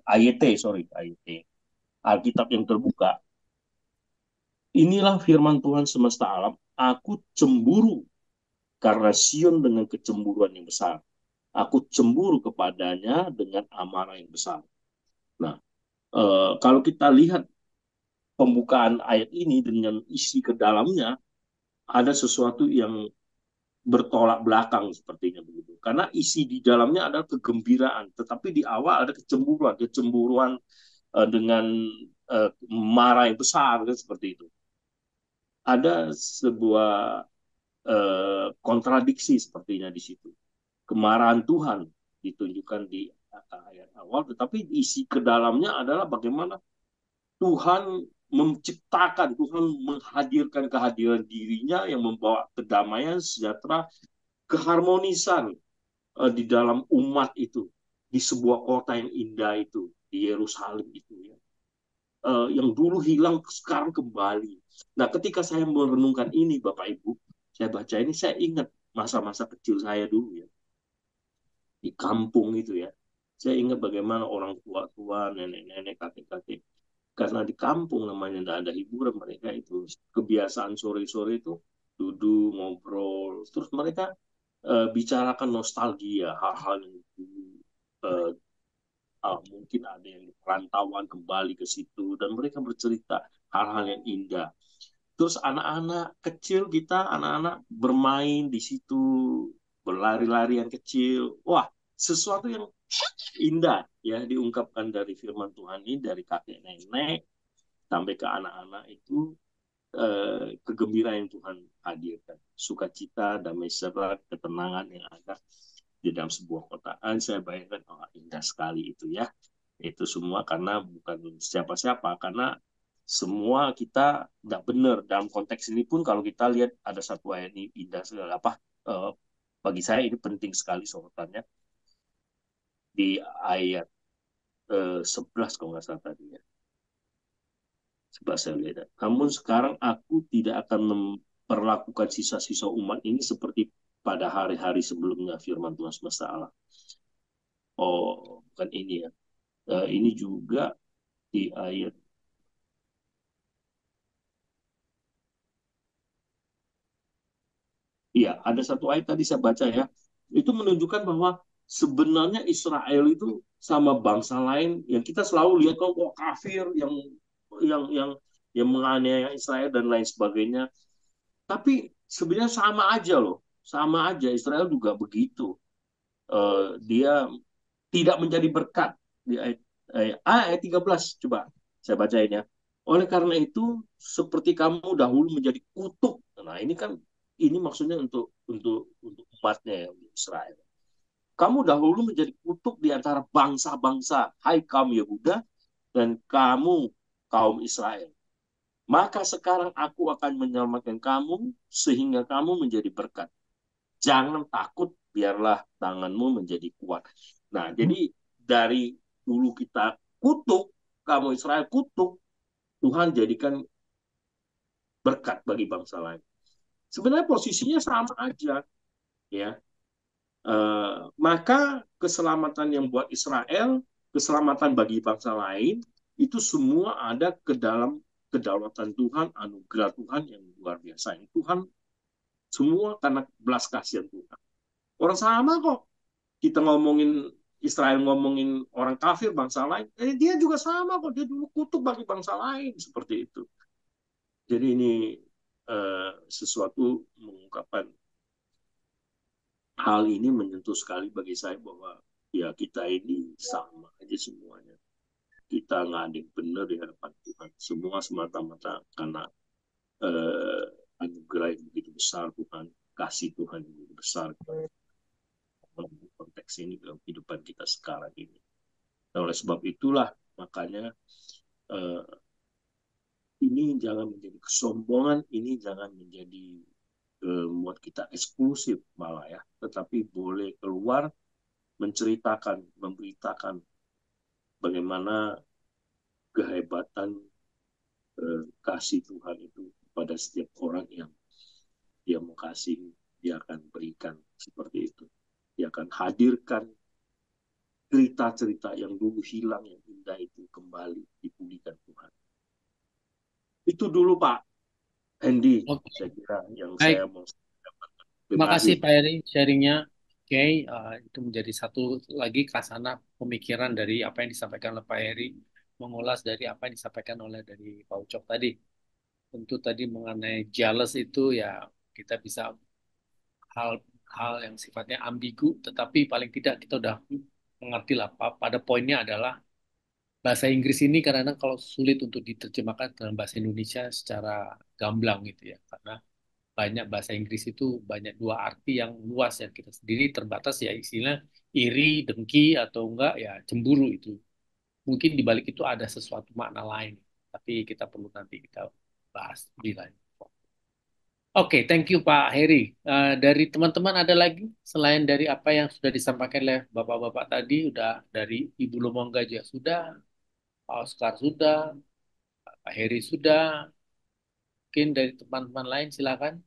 S9: AYT, AYT, Alkitab yang terbuka. Inilah firman Tuhan semesta alam, aku cemburu karena Sion dengan kecemburuan yang besar. Aku cemburu kepadanya dengan amarah yang besar. Nah, kalau kita lihat pembukaan ayat ini dengan isi ke dalamnya, ada sesuatu yang bertolak belakang sepertinya begitu. Karena isi di dalamnya adalah kegembiraan, tetapi di awal ada kecemburuan dengan marah yang besar, kan seperti itu. Ada sebuah kontradiksi sepertinya di situ. Kemarahan Tuhan ditunjukkan di ayat awal, tetapi isi ke dalamnya adalah bagaimana Tuhan menciptakan, Tuhan menghadirkan kehadiran dirinya yang membawa kedamaian, sejahtera, keharmonisan di dalam umat itu, di sebuah kota yang indah itu, di Yerusalem itu ya. Yang dulu hilang sekarang kembali. Nah, ketika saya merenungkan ini, Bapak Ibu, saya baca ini, saya ingat masa-masa kecil saya dulu ya, di kampung itu ya. Saya ingat bagaimana orang tua-tua, nenek-nenek, kakek-kakek, karena di kampung namanya tidak ada hiburan, mereka itu kebiasaan sore-sore itu duduk ngobrol, terus mereka bicarakan nostalgia, hal-hal yang mungkin ada yang perantauan kembali ke situ, dan mereka bercerita hal-hal yang indah. Terus anak-anak kecil kita, anak-anak bermain di situ, berlari-larian kecil. Wah, sesuatu yang indah ya diungkapkan dari firman Tuhan ini, dari kakek nenek sampai ke anak-anak itu, kegembiraan yang Tuhan hadirkan, sukacita, damai sejahtera, ketenangan yang ada di dalam sebuah kotaan. Saya bayangkan, oh indah sekali itu ya. Itu semua karena bukan siapa-siapa, karena semua kita tidak benar dalam konteks ini pun. Kalau kita lihat ada satu ayat ini indah sekali, bagi saya ini penting sekali sorotannya di ayat 11 kalau nggak salah tadi ya. Coba saya lihat. Namun sekarang aku tidak akan memperlakukan sisa-sisa umat ini seperti pada hari-hari sebelumnya, firman Tuhan semesta alam. Oh, bukan ini ya. Ini juga di ayat iya, ada satu ayat tadi saya baca ya. Itu menunjukkan bahwa sebenarnya Israel itu sama bangsa lain yang kita selalu lihat kok kafir yang yang menganiaya Israel dan lain sebagainya. Tapi sebenarnya sama aja loh, sama aja Israel juga begitu. Dia tidak menjadi berkat di ayat 13, coba saya bacain ya. Oleh karena itu seperti kamu dahulu menjadi kutuk. Nah, ini kan ini maksudnya untuk umatnya ya, untuk Israel. Kamu dahulu menjadi kutuk di antara bangsa-bangsa, hai kaum Yehuda dan kamu kaum Israel. Maka sekarang aku akan menyelamatkan kamu sehingga kamu menjadi berkat. Jangan takut, biarlah tanganmu menjadi kuat. Nah, jadi dari dulu kita kutuk, kamu Israel kutuk, Tuhan jadikan berkat bagi bangsa lain. Sebenarnya posisinya sama aja, ya. Maka keselamatan yang buat Israel, keselamatan bagi bangsa lain, itu semua ada ke dalam kedaulatan Tuhan, anugerah Tuhan yang luar biasa. Tuhan semua karena belas kasihan Tuhan. Orang sama kok. Kita ngomongin Israel, ngomongin orang kafir bangsa lain, dia juga sama kok. Dia dulu kutuk bagi bangsa lain seperti itu. Jadi ini sesuatu mengungkapkan hal ini menyentuh sekali bagi saya bahwa ya kita ini sama aja semuanya. Kita nggak ada yang benar di hadapan Tuhan. Semua semata-mata karena eh, anugerah yang begitu besar Tuhan, kasih Tuhan yang begitu besar dalam konteks ini dalam kehidupan kita sekarang ini. Nah, oleh sebab itulah makanya eh, ini jangan menjadi kesombongan, ini jangan menjadi membuat kita eksklusif malah ya, tetapi boleh keluar menceritakan, memberitakan bagaimana kehebatan kasih Tuhan itu pada setiap orang yang dia mengasihi, dia akan berikan seperti itu. Dia akan hadirkan cerita-cerita yang dulu hilang, yang indah itu kembali dipulihkan Tuhan. Itu dulu Pak Hendy, saya kira yang
S1: Baik,
S9: saya mau sampaikan.
S1: terima kasih Pak Heri sharingnya. Oke, itu menjadi satu lagi kasana pemikiran dari apa yang disampaikan oleh Pak Heri, mengulas dari apa yang disampaikan oleh dari Pak Ucok tadi. Tentu tadi mengenai jealous itu ya kita bisa hal yang sifatnya ambigu, tetapi paling tidak kita udah mengerti lah Pak. Pada poinnya adalah bahasa Inggris ini kadang-kadang kalau sulit untuk diterjemahkan dalam bahasa Indonesia secara gamblang gitu ya, karena banyak bahasa Inggris itu banyak dua arti yang luas yang kita sendiri terbatas ya istilah iri, dengki atau enggak ya cemburu itu. Mungkin di balik itu ada sesuatu makna lain, tapi kita perlu nanti kita bahas di lain. Oke, thank you Pak Heri. Dari teman-teman ada lagi selain dari apa yang sudah disampaikan oleh Bapak-bapak tadi, udah dari Ibu Lumongga juga sudah, Pak Oscar sudah, Pak Heri sudah, mungkin dari teman-teman lain silakan.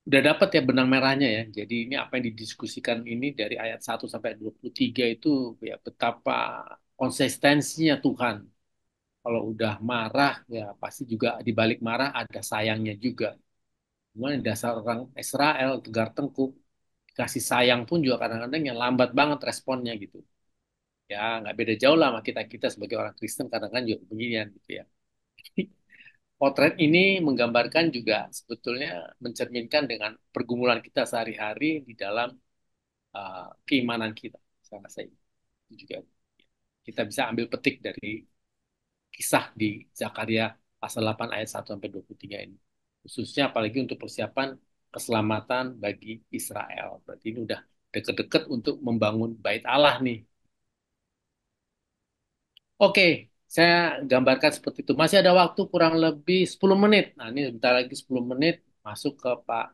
S1: Udah dapat ya benang merahnya ya. Jadi ini apa yang didiskusikan ini dari ayat 1 sampai 23 itu ya betapa konsistensinya Tuhan. Kalau udah marah ya pasti juga di balik marah ada sayangnya juga. Cuman dasar orang Israel tegar tengkuk kasih sayang pun juga kadang-kadang yang lambat banget responnya gitu. Ya nggak beda jauh lah sama kita kita sebagai orang Kristen kadang-kadang juga beginian gitu ya. Potret ini menggambarkan juga sebetulnya mencerminkan dengan pergumulan kita sehari-hari di dalam keimanan kita. Saya rasa itu juga kita bisa ambil petik dari kisah di Zakaria pasal 8 ayat 1 sampai 23 ini. Khususnya apalagi untuk persiapan keselamatan bagi Israel. Berarti ini udah deket-deket untuk membangun bait Allah nih. Oke, saya gambarkan seperti itu. Masih ada waktu kurang lebih 10 menit. Nah, ini bentar lagi 10 menit masuk ke Pak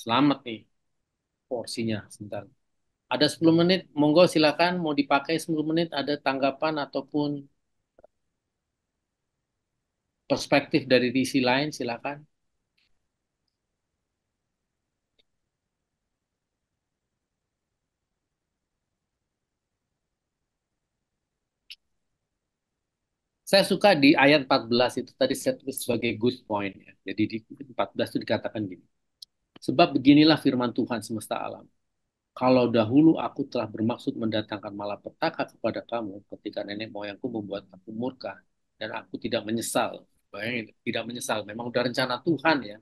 S1: Selamat nih porsinya sebentar. Ada 10 menit, monggo silakan mau dipakai 10 menit ada tanggapan ataupun perspektif dari sisi lain silakan. Saya suka di ayat 14 itu tadi saya tulis sebagai good point ya. Jadi di 14 itu dikatakan gini. Sebab beginilah firman Tuhan semesta alam. Kalau dahulu aku telah bermaksud mendatangkan malapetaka kepada kamu ketika nenek moyangku membuat aku murka dan aku tidak menyesal. Bayangin, tidak menyesal. Memang udah rencana Tuhan ya.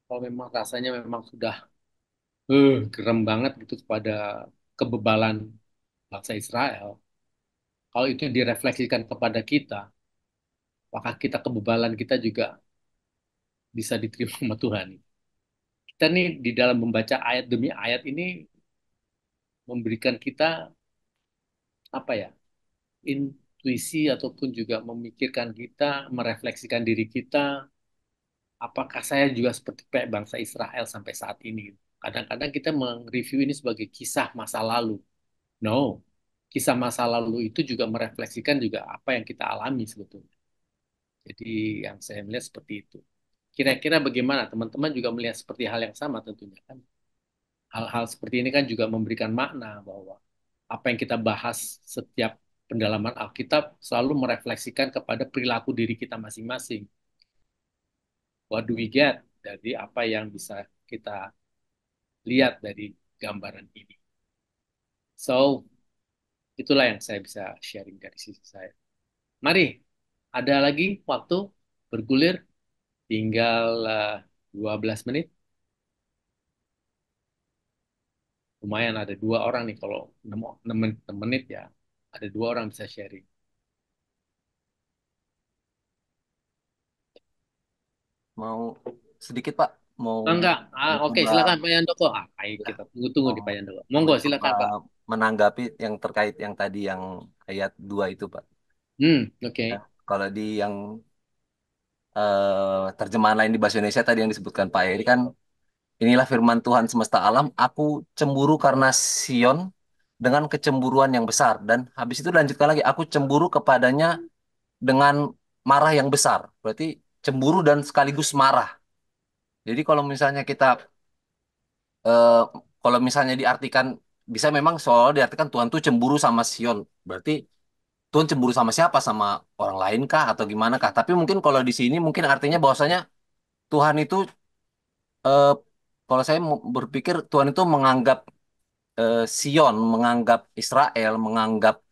S1: Kalau memang rasanya memang sudah gerem banget gitu kepada kebebalan bangsa Israel. Kalau itu direfleksikan kepada kita, apakah kita kebebalan kita juga bisa diterima sama Tuhan? Kita nih di dalam membaca ayat demi ayat ini memberikan kita apa ya? Intuisi ataupun juga memikirkan kita, merefleksikan diri kita, apakah saya juga seperti kayak bangsa Israel sampai saat ini? Kadang-kadang kita mereview ini sebagai kisah masa lalu. No, kisah masa lalu itu juga merefleksikan juga apa yang kita alami sebetulnya. Jadi yang saya melihat seperti itu. Kira-kira bagaimana teman-teman juga melihat seperti hal yang sama tentunya kan? Hal-hal seperti ini kan juga memberikan makna bahwa apa yang kita bahas setiap pendalaman Alkitab selalu merefleksikan kepada perilaku diri kita masing-masing. What do we get dari apa yang bisa kita lihat dari gambaran ini? So, itulah yang saya bisa sharing dari sisi saya. Mari, ada lagi waktu bergulir, tinggal 12 menit. Lumayan ada 2 orang nih kalau 6 menit ya. Ada 2 orang bisa sharing.
S2: Mau sedikit Pak, mau
S1: Enggak, oke
S2: mencoba
S1: silakan Pak Yandoko. Ayo
S2: ya,
S1: kita tunggu-tunggu
S2: mau
S1: di Pak Yandoko. Monggo
S2: mencoba
S1: silakan Pak.
S2: menanggapi yang terkait yang tadi yang ayat 2 itu Pak.
S1: Oke.
S2: Ya, kalau di yang terjemahan lain di bahasa Indonesia tadi yang disebutkan Pak Eri kan, inilah firman Tuhan semesta alam, aku cemburu karena Sion dengan kecemburuan yang besar. Dan habis itu lanjutkan lagi, aku cemburu kepadanya dengan marah yang besar. Berarti cemburu dan sekaligus marah. Jadi kalau misalnya kita, eh, kalau misalnya diartikan, bisa memang soal diartikan Tuhan tuh cemburu sama Sion. Berarti Tuhan cemburu sama siapa? Sama orang lain kah? Atau gimana kah? Tapi mungkin kalau di sini mungkin artinya bahwasanya Tuhan itu, eh, kalau saya berpikir Tuhan itu menganggap Sion, menganggap Israel, menganggap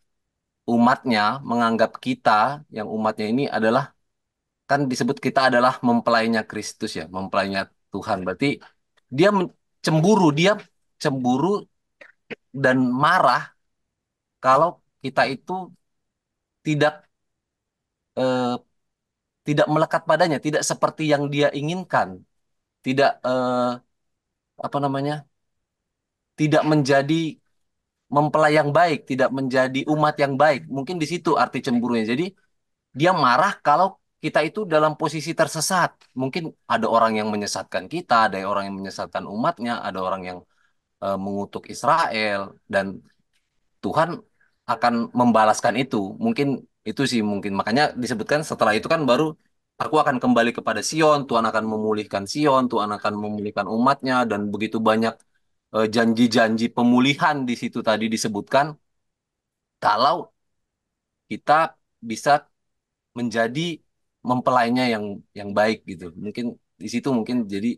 S2: umatnya, menganggap kita yang umatnya ini adalah, kan disebut kita adalah mempelainya Kristus ya, mempelainya Tuhan. Berarti dia dia cemburu dan marah kalau kita itu tidak eh, tidak melekat padanya, tidak seperti yang dia inginkan, tidak apa namanya, tidak menjadi mempelai yang baik, tidak menjadi umat yang baik. Mungkin di situ arti cemburunya. Jadi dia marah kalau kita itu dalam posisi tersesat. Mungkin ada orang yang menyesatkan kita, ada orang yang menyesatkan umatnya, ada orang yang mengutuk Israel, dan Tuhan akan membalaskan itu. Mungkin itu sih mungkin. Makanya disebutkan setelah itu kan baru aku akan kembali kepada Sion, Tuhan akan memulihkan Sion, Tuhan akan memulihkan umatnya, dan begitu banyak janji-janji pemulihan di situ tadi disebutkan kalau kita bisa menjadi mempelainya yang baik gitu. Mungkin di situ mungkin jadi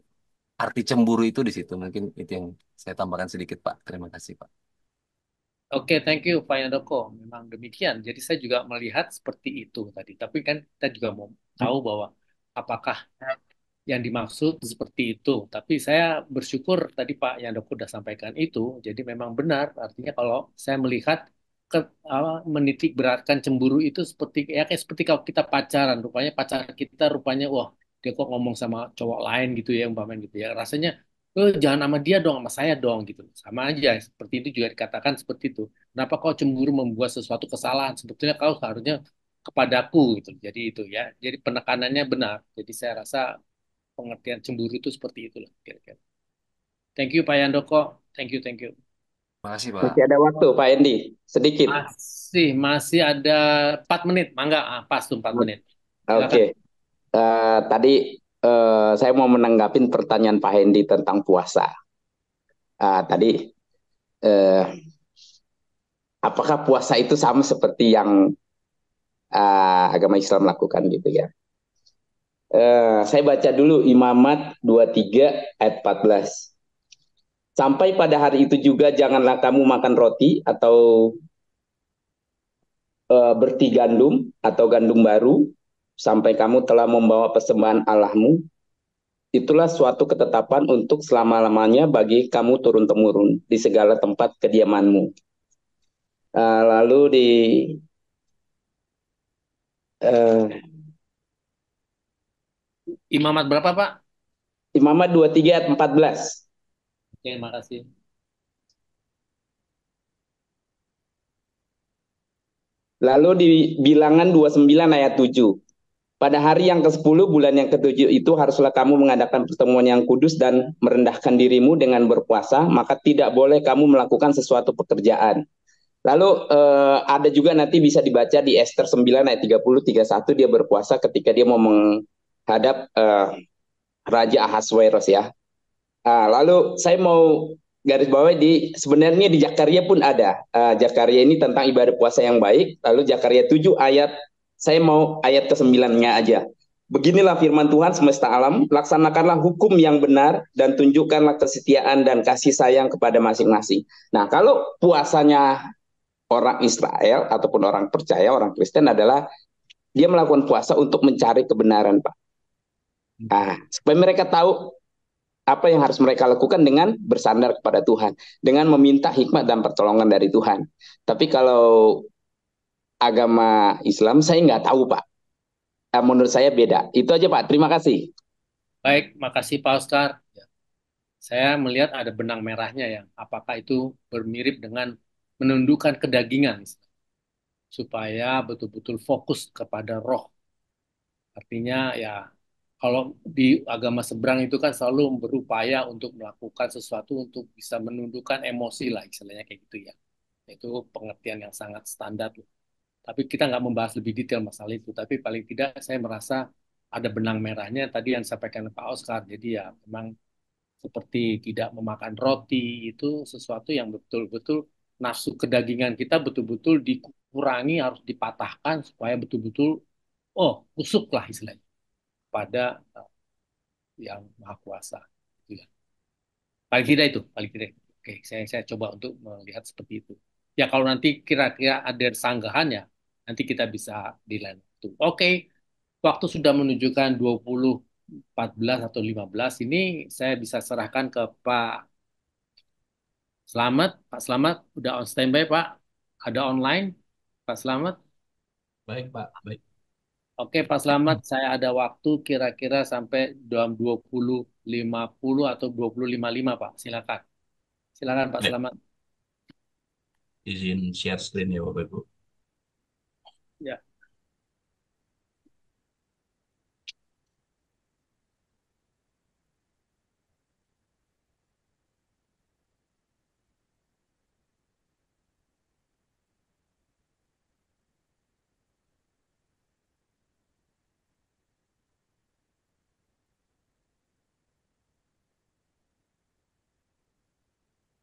S2: arti cemburu itu di situ. Mungkin itu yang saya tambahkan sedikit, Pak. Terima kasih, Pak.
S1: Oke, thank you Pak Yandoko. Memang demikian. Jadi saya juga melihat seperti itu tadi. Tapi kan kita juga mau tahu bahwa apakah yang dimaksud seperti itu. Tapi saya bersyukur tadi Pak Yandoko sudah sampaikan itu. Jadi memang benar. Artinya kalau saya melihat ke, menitik beratkan cemburu itu seperti ya kayak seperti kalau kita pacaran. Rupanya pacar kita rupanya wah dia kok ngomong sama cowok lain gitu ya umpamanya gitu ya. Rasanya jangan sama dia dong, sama saya dong gitu. Sama aja seperti itu juga dikatakan seperti itu. Kenapa kau cemburu membuat sesuatu kesalahan? Sebetulnya kau seharusnya kepadaku gitu. Jadi itu ya. Jadi penekanannya benar. Jadi saya rasa pengertian cemburu itu seperti itulah kira-kira. Thank you Pak Yandoko. Thank you, thank you.
S2: Makasih, Pak.
S6: Masih ada waktu, Pak Endi. Sedikit.
S1: Masih ada 4 menit. Mangga, pas tuh 4 menit. Silakan.
S6: Oke. Tadi saya mau menanggapi pertanyaan Pak Hendi tentang puasa. Tadi apakah puasa itu sama seperti yang agama Islam lakukan gitu ya? Saya baca dulu Imamat 23 ayat 14. Sampai pada hari itu juga janganlah kamu makan roti atau berti gandum atau gandum baru sampai kamu telah membawa persembahan Allahmu. Itulah suatu ketetapan untuk selama-lamanya bagi kamu turun-temurun di segala tempat kediamanmu. Lalu di
S1: Imamat berapa, Pak?
S6: Imamat 23 ayat 14.
S1: Oke, makasih.
S6: Lalu di Bilangan 29 ayat 7. Pada hari yang ke-10 bulan yang ke-7 itu haruslah kamu mengadakan pertemuan yang kudus dan merendahkan dirimu dengan berpuasa, maka tidak boleh kamu melakukan sesuatu pekerjaan. Lalu ada juga nanti bisa dibaca di Ester 9 ayat 30-31, dia berpuasa ketika dia mau menghadap Raja Ahasweros ya. Lalu saya mau garis bawahi sebenarnya di Zakaria pun ada. Zakaria ini tentang ibadah puasa yang baik. Lalu Zakaria 7 ayat, saya mau ayat ke-9-nya aja. Beginilah firman Tuhan semesta alam, laksanakanlah hukum yang benar dan tunjukkanlah kesetiaan dan kasih sayang kepada masing-masing. Nah, kalau puasanya orang Israel ataupun orang percaya, orang Kristen adalah dia melakukan puasa untuk mencari kebenaran, Pak. Supaya mereka tahu apa yang harus mereka lakukan dengan bersandar kepada Tuhan, dengan meminta hikmat dan pertolongan dari Tuhan. Tapi kalau agama Islam saya nggak tahu, Pak. Menurut saya beda. Itu aja, Pak. Terima kasih.
S1: Baik, makasih Pak Oscar. Saya melihat ada benang merahnya ya. Apakah itu bermirip dengan menundukkan kedagingan, supaya betul-betul fokus kepada roh. Artinya ya, kalau di agama seberang itu kan selalu berupaya untuk melakukan sesuatu untuk bisa menundukkan emosi lah, istilahnya kayak gitu ya. Itu pengertian yang sangat standar loh. Tapi kita nggak membahas lebih detail masalah itu. Tapi paling tidak saya merasa ada benang merahnya tadi yang disampaikan Pak Oscar. Jadi ya memang seperti tidak memakan roti itu sesuatu yang betul-betul nafsu kedagingan kita betul-betul dikurangi, harus dipatahkan supaya betul-betul kusuk lah istilahnya pada yang maha kuasa. Gitu ya. Paling tidak itu, paling tidak. Oke, saya coba untuk melihat seperti itu. Ya kalau nanti kira-kira ada sanggahan ya, nanti kita bisa di lain waktu. Oke, waktu sudah menunjukkan 20:14 atau 15, ini saya bisa serahkan ke Pak Slamet. Pak Slamet, udah on standby Pak? Ada online? Pak Slamet?
S10: Baik, Pak. Baik.
S1: Oke, Pak Slamet, saya ada waktu kira-kira sampai jam 20.50 atau 20.55, Pak. Silakan. Silakan, Pak
S10: Baik.
S1: Slamet.
S10: Izin share screen ya, Bapak Ibu.
S1: Ya.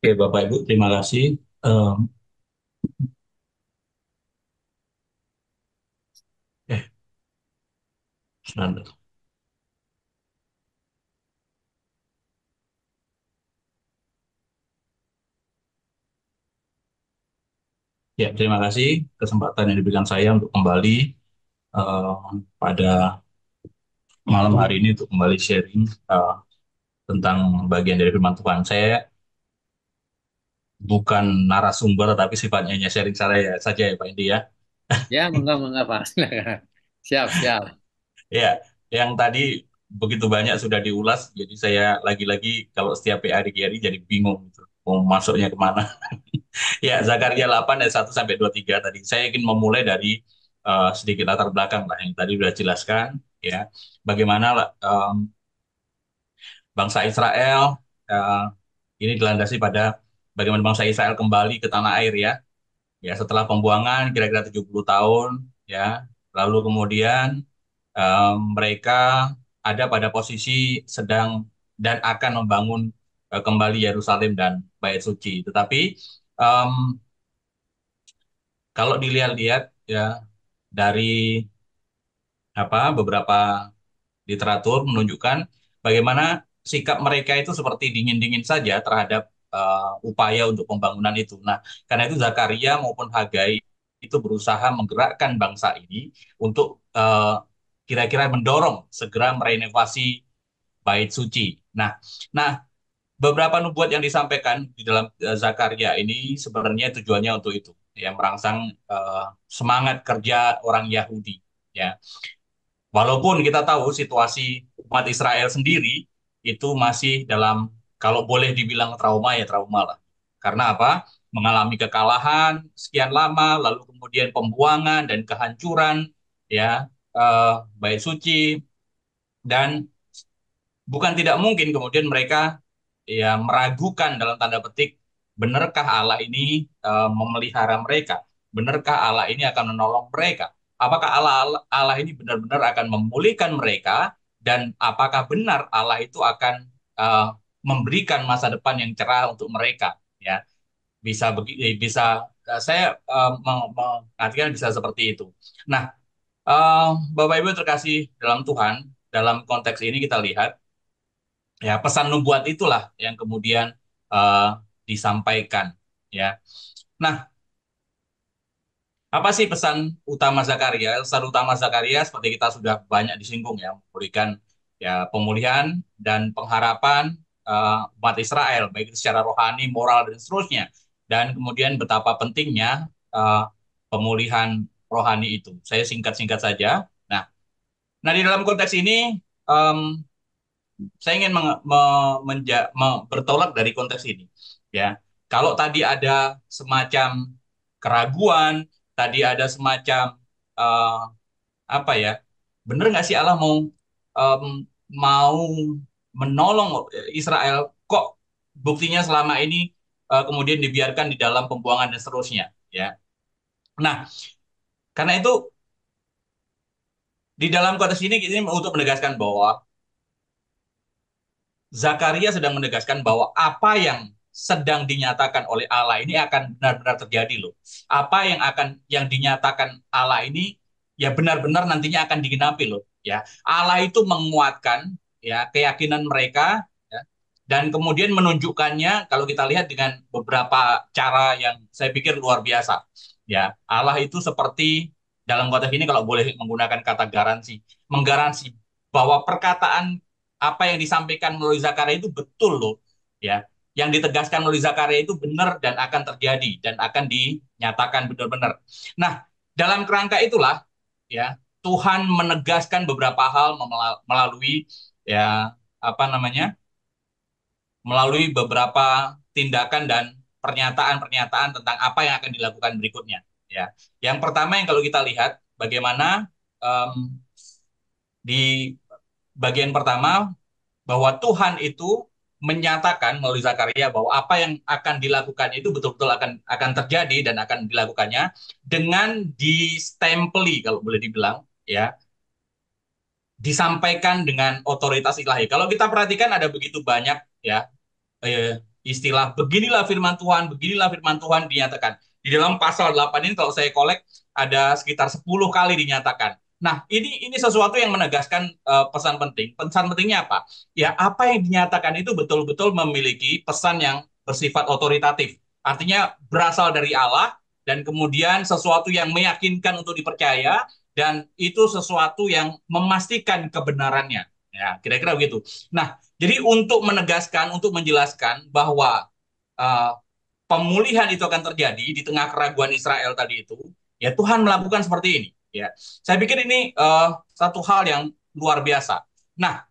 S10: Oke, Bapak Ibu, terima kasih. Sebentar. Ya, terima kasih kesempatan yang diberikan saya untuk kembali eh, pada malam hari ini untuk kembali sharing tentang bagian dari firman Tuhan. Saya bukan narasumber, tapi sifatnya hanya sharing saya saja ya, Pak Indi ya.
S1: Ya, mengapa, Pak. Silakan. Siap, siap.
S10: Ya, yang tadi begitu banyak sudah diulas, jadi saya lagi-lagi kalau setiap PRI jadi bingung gitu, mau masuknya kemana. Ya, Zakaria 8 ayat 1 sampai 23 tadi. Saya ingin memulai dari sedikit latar belakang lah yang tadi sudah jelaskan ya. Bagaimana bangsa Israel ini dilandasi pada bagaimana bangsa Israel kembali ke tanah air ya. Ya, setelah pembuangan kira-kira 70 tahun ya. Lalu kemudian mereka ada pada posisi sedang dan akan membangun kembali Yerusalem dan Bait Suci. Tetapi em, kalau dilihat-lihat ya dari beberapa literatur menunjukkan bagaimana sikap mereka itu seperti dingin-dingin saja terhadap upaya untuk pembangunan itu. Nah, karena itu Zakaria maupun Hagai itu berusaha menggerakkan bangsa ini untuk kira-kira mendorong segera merenovasi bait suci. Nah, nah beberapa nubuat yang disampaikan di dalam Zakaria ini sebenarnya tujuannya untuk itu, ya merangsang semangat kerja orang Yahudi, ya. Walaupun kita tahu situasi umat Israel sendiri itu masih dalam, kalau boleh dibilang trauma ya trauma lah. Karena apa? Mengalami kekalahan sekian lama, lalu kemudian pembuangan dan kehancuran, ya, bait suci, dan bukan tidak mungkin kemudian mereka ya meragukan dalam tanda petik, benarkah Allah ini memelihara mereka? Benarkah Allah ini akan menolong mereka? Apakah Allah ini benar-benar akan memulihkan mereka, dan apakah benar Allah itu akan uh, memberikan masa depan yang cerah untuk mereka? Ya, bisa saya mengartikan bisa seperti itu. Nah, Bapak Ibu terkasih dalam Tuhan, dalam konteks ini kita lihat ya pesan nubuat itulah yang kemudian uh, disampaikan, ya. Nah, apa sih pesan utama Zakaria? Pesan utama Zakaria seperti kita sudah banyak disinggung, ya, memberikan ya pemulihan dan pengharapan umat Israel baik itu secara rohani, moral dan seterusnya. Dan kemudian betapa pentingnya uh, pemulihan rohani itu. Saya singkat-singkat saja. Nah, di dalam konteks ini um, saya ingin bertolak dari konteks ini, ya. Kalau tadi ada semacam keraguan, tadi ada semacam eh, apa ya, bener nggak sih Allah em, mau menolong Israel, kok buktinya selama ini kemudian dibiarkan di dalam pembuangan dan seterusnya, ya. Nah, karena itu di dalam konteks ini untuk menegaskan bahwa Zakaria sedang menegaskan bahwa apa yang sedang dinyatakan oleh Allah ini akan benar-benar terjadi loh. Apa yang dinyatakan Allah ini ya benar-benar nantinya akan digenapi loh, ya. Allah itu menguatkan ya keyakinan mereka, ya, dan kemudian menunjukkannya kalau kita lihat dengan beberapa cara yang saya pikir luar biasa. Ya, Allah itu seperti dalam konteks ini kalau boleh menggunakan kata garansi, menggaransi bahwa perkataan apa yang disampaikan melalui Zakaria itu betul loh, ya. Yang ditegaskan melalui Zakaria itu benar dan akan terjadi dan akan dinyatakan benar-benar. Nah, dalam kerangka itulah, ya, Tuhan menegaskan beberapa hal melalui ya apa namanya? Melalui beberapa tindakan dan pernyataan-pernyataan tentang apa yang akan dilakukan berikutnya, ya. Yang pertama yang kalau kita lihat bagaimana di bagian pertama bahwa Tuhan itu menyatakan melalui Zakaria bahwa apa yang akan dilakukan itu betul-betul akan terjadi dan akan dilakukannya dengan distempeli kalau boleh dibilang, ya, disampaikan dengan otoritas ilahi. Kalau kita perhatikan ada begitu banyak, ya, istilah beginilah firman Tuhan dinyatakan. Di dalam pasal 8 ini kalau saya kolek ada sekitar 10 kali dinyatakan. Nah, ini sesuatu yang menegaskan pesan penting. Pesan pentingnya apa? Ya, apa yang dinyatakan itu betul-betul memiliki pesan yang bersifat otoritatif. Artinya berasal dari Allah dan kemudian sesuatu yang meyakinkan untuk dipercaya dan itu sesuatu yang memastikan kebenarannya. Ya, kira-kira begitu. Nah, jadi untuk menegaskan, untuk menjelaskan bahwa uh, pemulihan itu akan terjadi di tengah keraguan Israel tadi itu, ya Tuhan melakukan seperti ini. Ya, saya pikir ini satu hal yang luar biasa. Nah,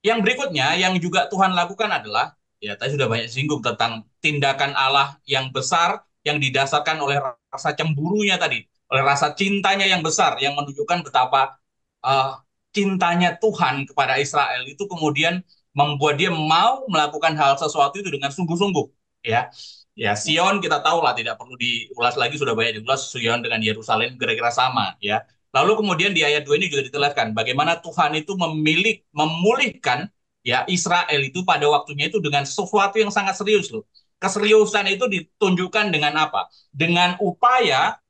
S10: yang berikutnya yang juga Tuhan lakukan adalah, ya tadi sudah banyak singgung tentang tindakan Allah yang besar yang didasarkan oleh rasa cemburunya tadi, oleh rasa cintanya yang besar yang menunjukkan betapa uh, cintanya Tuhan kepada Israel itu kemudian membuat dia mau melakukan hal sesuatu itu dengan sungguh-sungguh, ya. Ya, Sion kita tahu lah, tidak perlu diulas lagi, sudah banyak diulas. Sion dengan Yerusalem kira-kira sama, ya. Lalu kemudian di ayat 2 ini juga ditelaskan bagaimana Tuhan itu memulihkan ya Israel itu pada waktunya itu dengan sesuatu yang sangat serius loh. Keseriusan itu ditunjukkan dengan apa? Dengan upaya,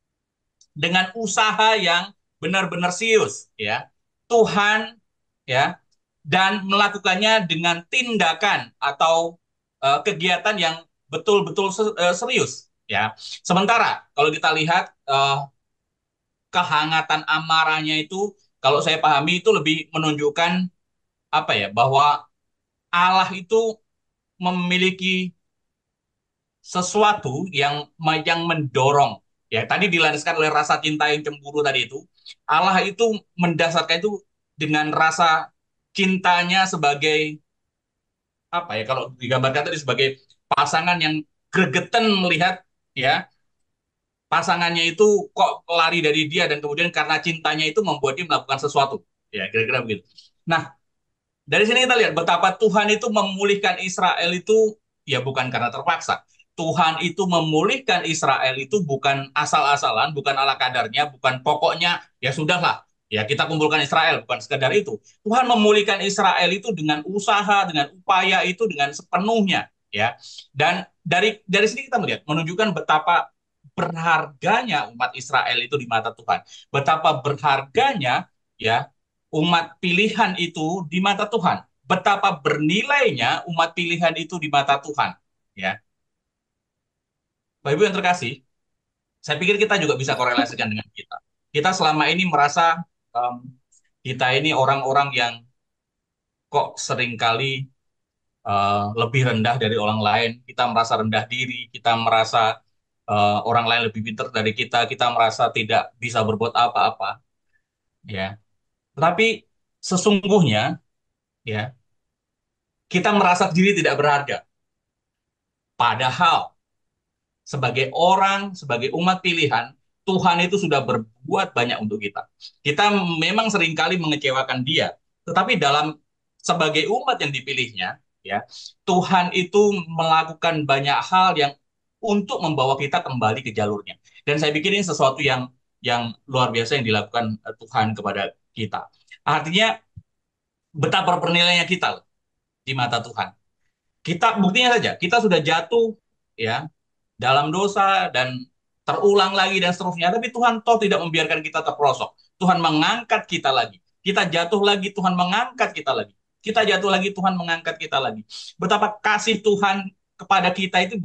S10: dengan usaha yang benar-benar serius, ya. Tuhan, ya, dan melakukannya dengan tindakan atau kegiatan yang betul-betul serius, ya. Sementara kalau kita lihat kehangatan amarahnya itu, kalau saya pahami itu lebih menunjukkan apa ya, bahwa Allah itu memiliki sesuatu yang mendorong, ya, tadi dilandaskan oleh rasa cinta yang cemburu tadi itu. Allah itu mendasarkan itu dengan rasa cintanya sebagai apa ya, kalau digambarkan tadi sebagai pasangan yang gregetan melihat, ya, pasangannya itu kok lari dari dia, dan kemudian karena cintanya itu membuat dia melakukan sesuatu, ya, kira-kira begitu. Nah, dari sini kita lihat betapa Tuhan itu memulihkan Israel itu ya bukan karena terpaksa. Tuhan itu memulihkan Israel itu bukan asal-asalan, bukan ala kadarnya, bukan pokoknya ya sudahlah, ya kita kumpulkan Israel, bukan sekedar itu. Tuhan memulihkan Israel itu dengan usaha, dengan upaya itu dengan sepenuhnya, ya. Dan dari sini kita melihat menunjukkan betapa berharganya umat Israel itu di mata Tuhan. Betapa berharganya, ya, umat pilihan itu di mata Tuhan. Betapa bernilainya umat pilihan itu di mata Tuhan. Ya, Bapak Ibu yang terkasih, saya pikir kita juga bisa korelasikan dengan kita. Kita selama ini merasa kita ini orang-orang yang kok seringkali lebih rendah dari orang lain. Kita merasa rendah diri, kita merasa orang lain lebih pintar dari kita merasa tidak bisa berbuat apa-apa. Ya, tetapi sesungguhnya, ya, kita merasa diri tidak berharga. Padahal sebagai orang, sebagai umat pilihan, Tuhan itu sudah berbuat banyak untuk kita. Kita memang seringkali mengecewakan Dia, tetapi dalam sebagai umat yang dipilihnya, ya, Tuhan itu melakukan banyak hal yang untuk membawa kita kembali ke jalurnya. Dan saya pikir ini sesuatu yang luar biasa yang dilakukan Tuhan kepada kita. Artinya betapa bernilainya kita loh di mata Tuhan. Kita buktinya saja, kita sudah jatuh, ya, dalam dosa dan terulang lagi dan seterusnya. Tapi Tuhan toh tidak membiarkan kita terperosok. Tuhan mengangkat kita lagi. Kita jatuh lagi, Tuhan mengangkat kita lagi. Kita jatuh lagi, Tuhan mengangkat kita lagi. Betapa kasih Tuhan kepada kita itu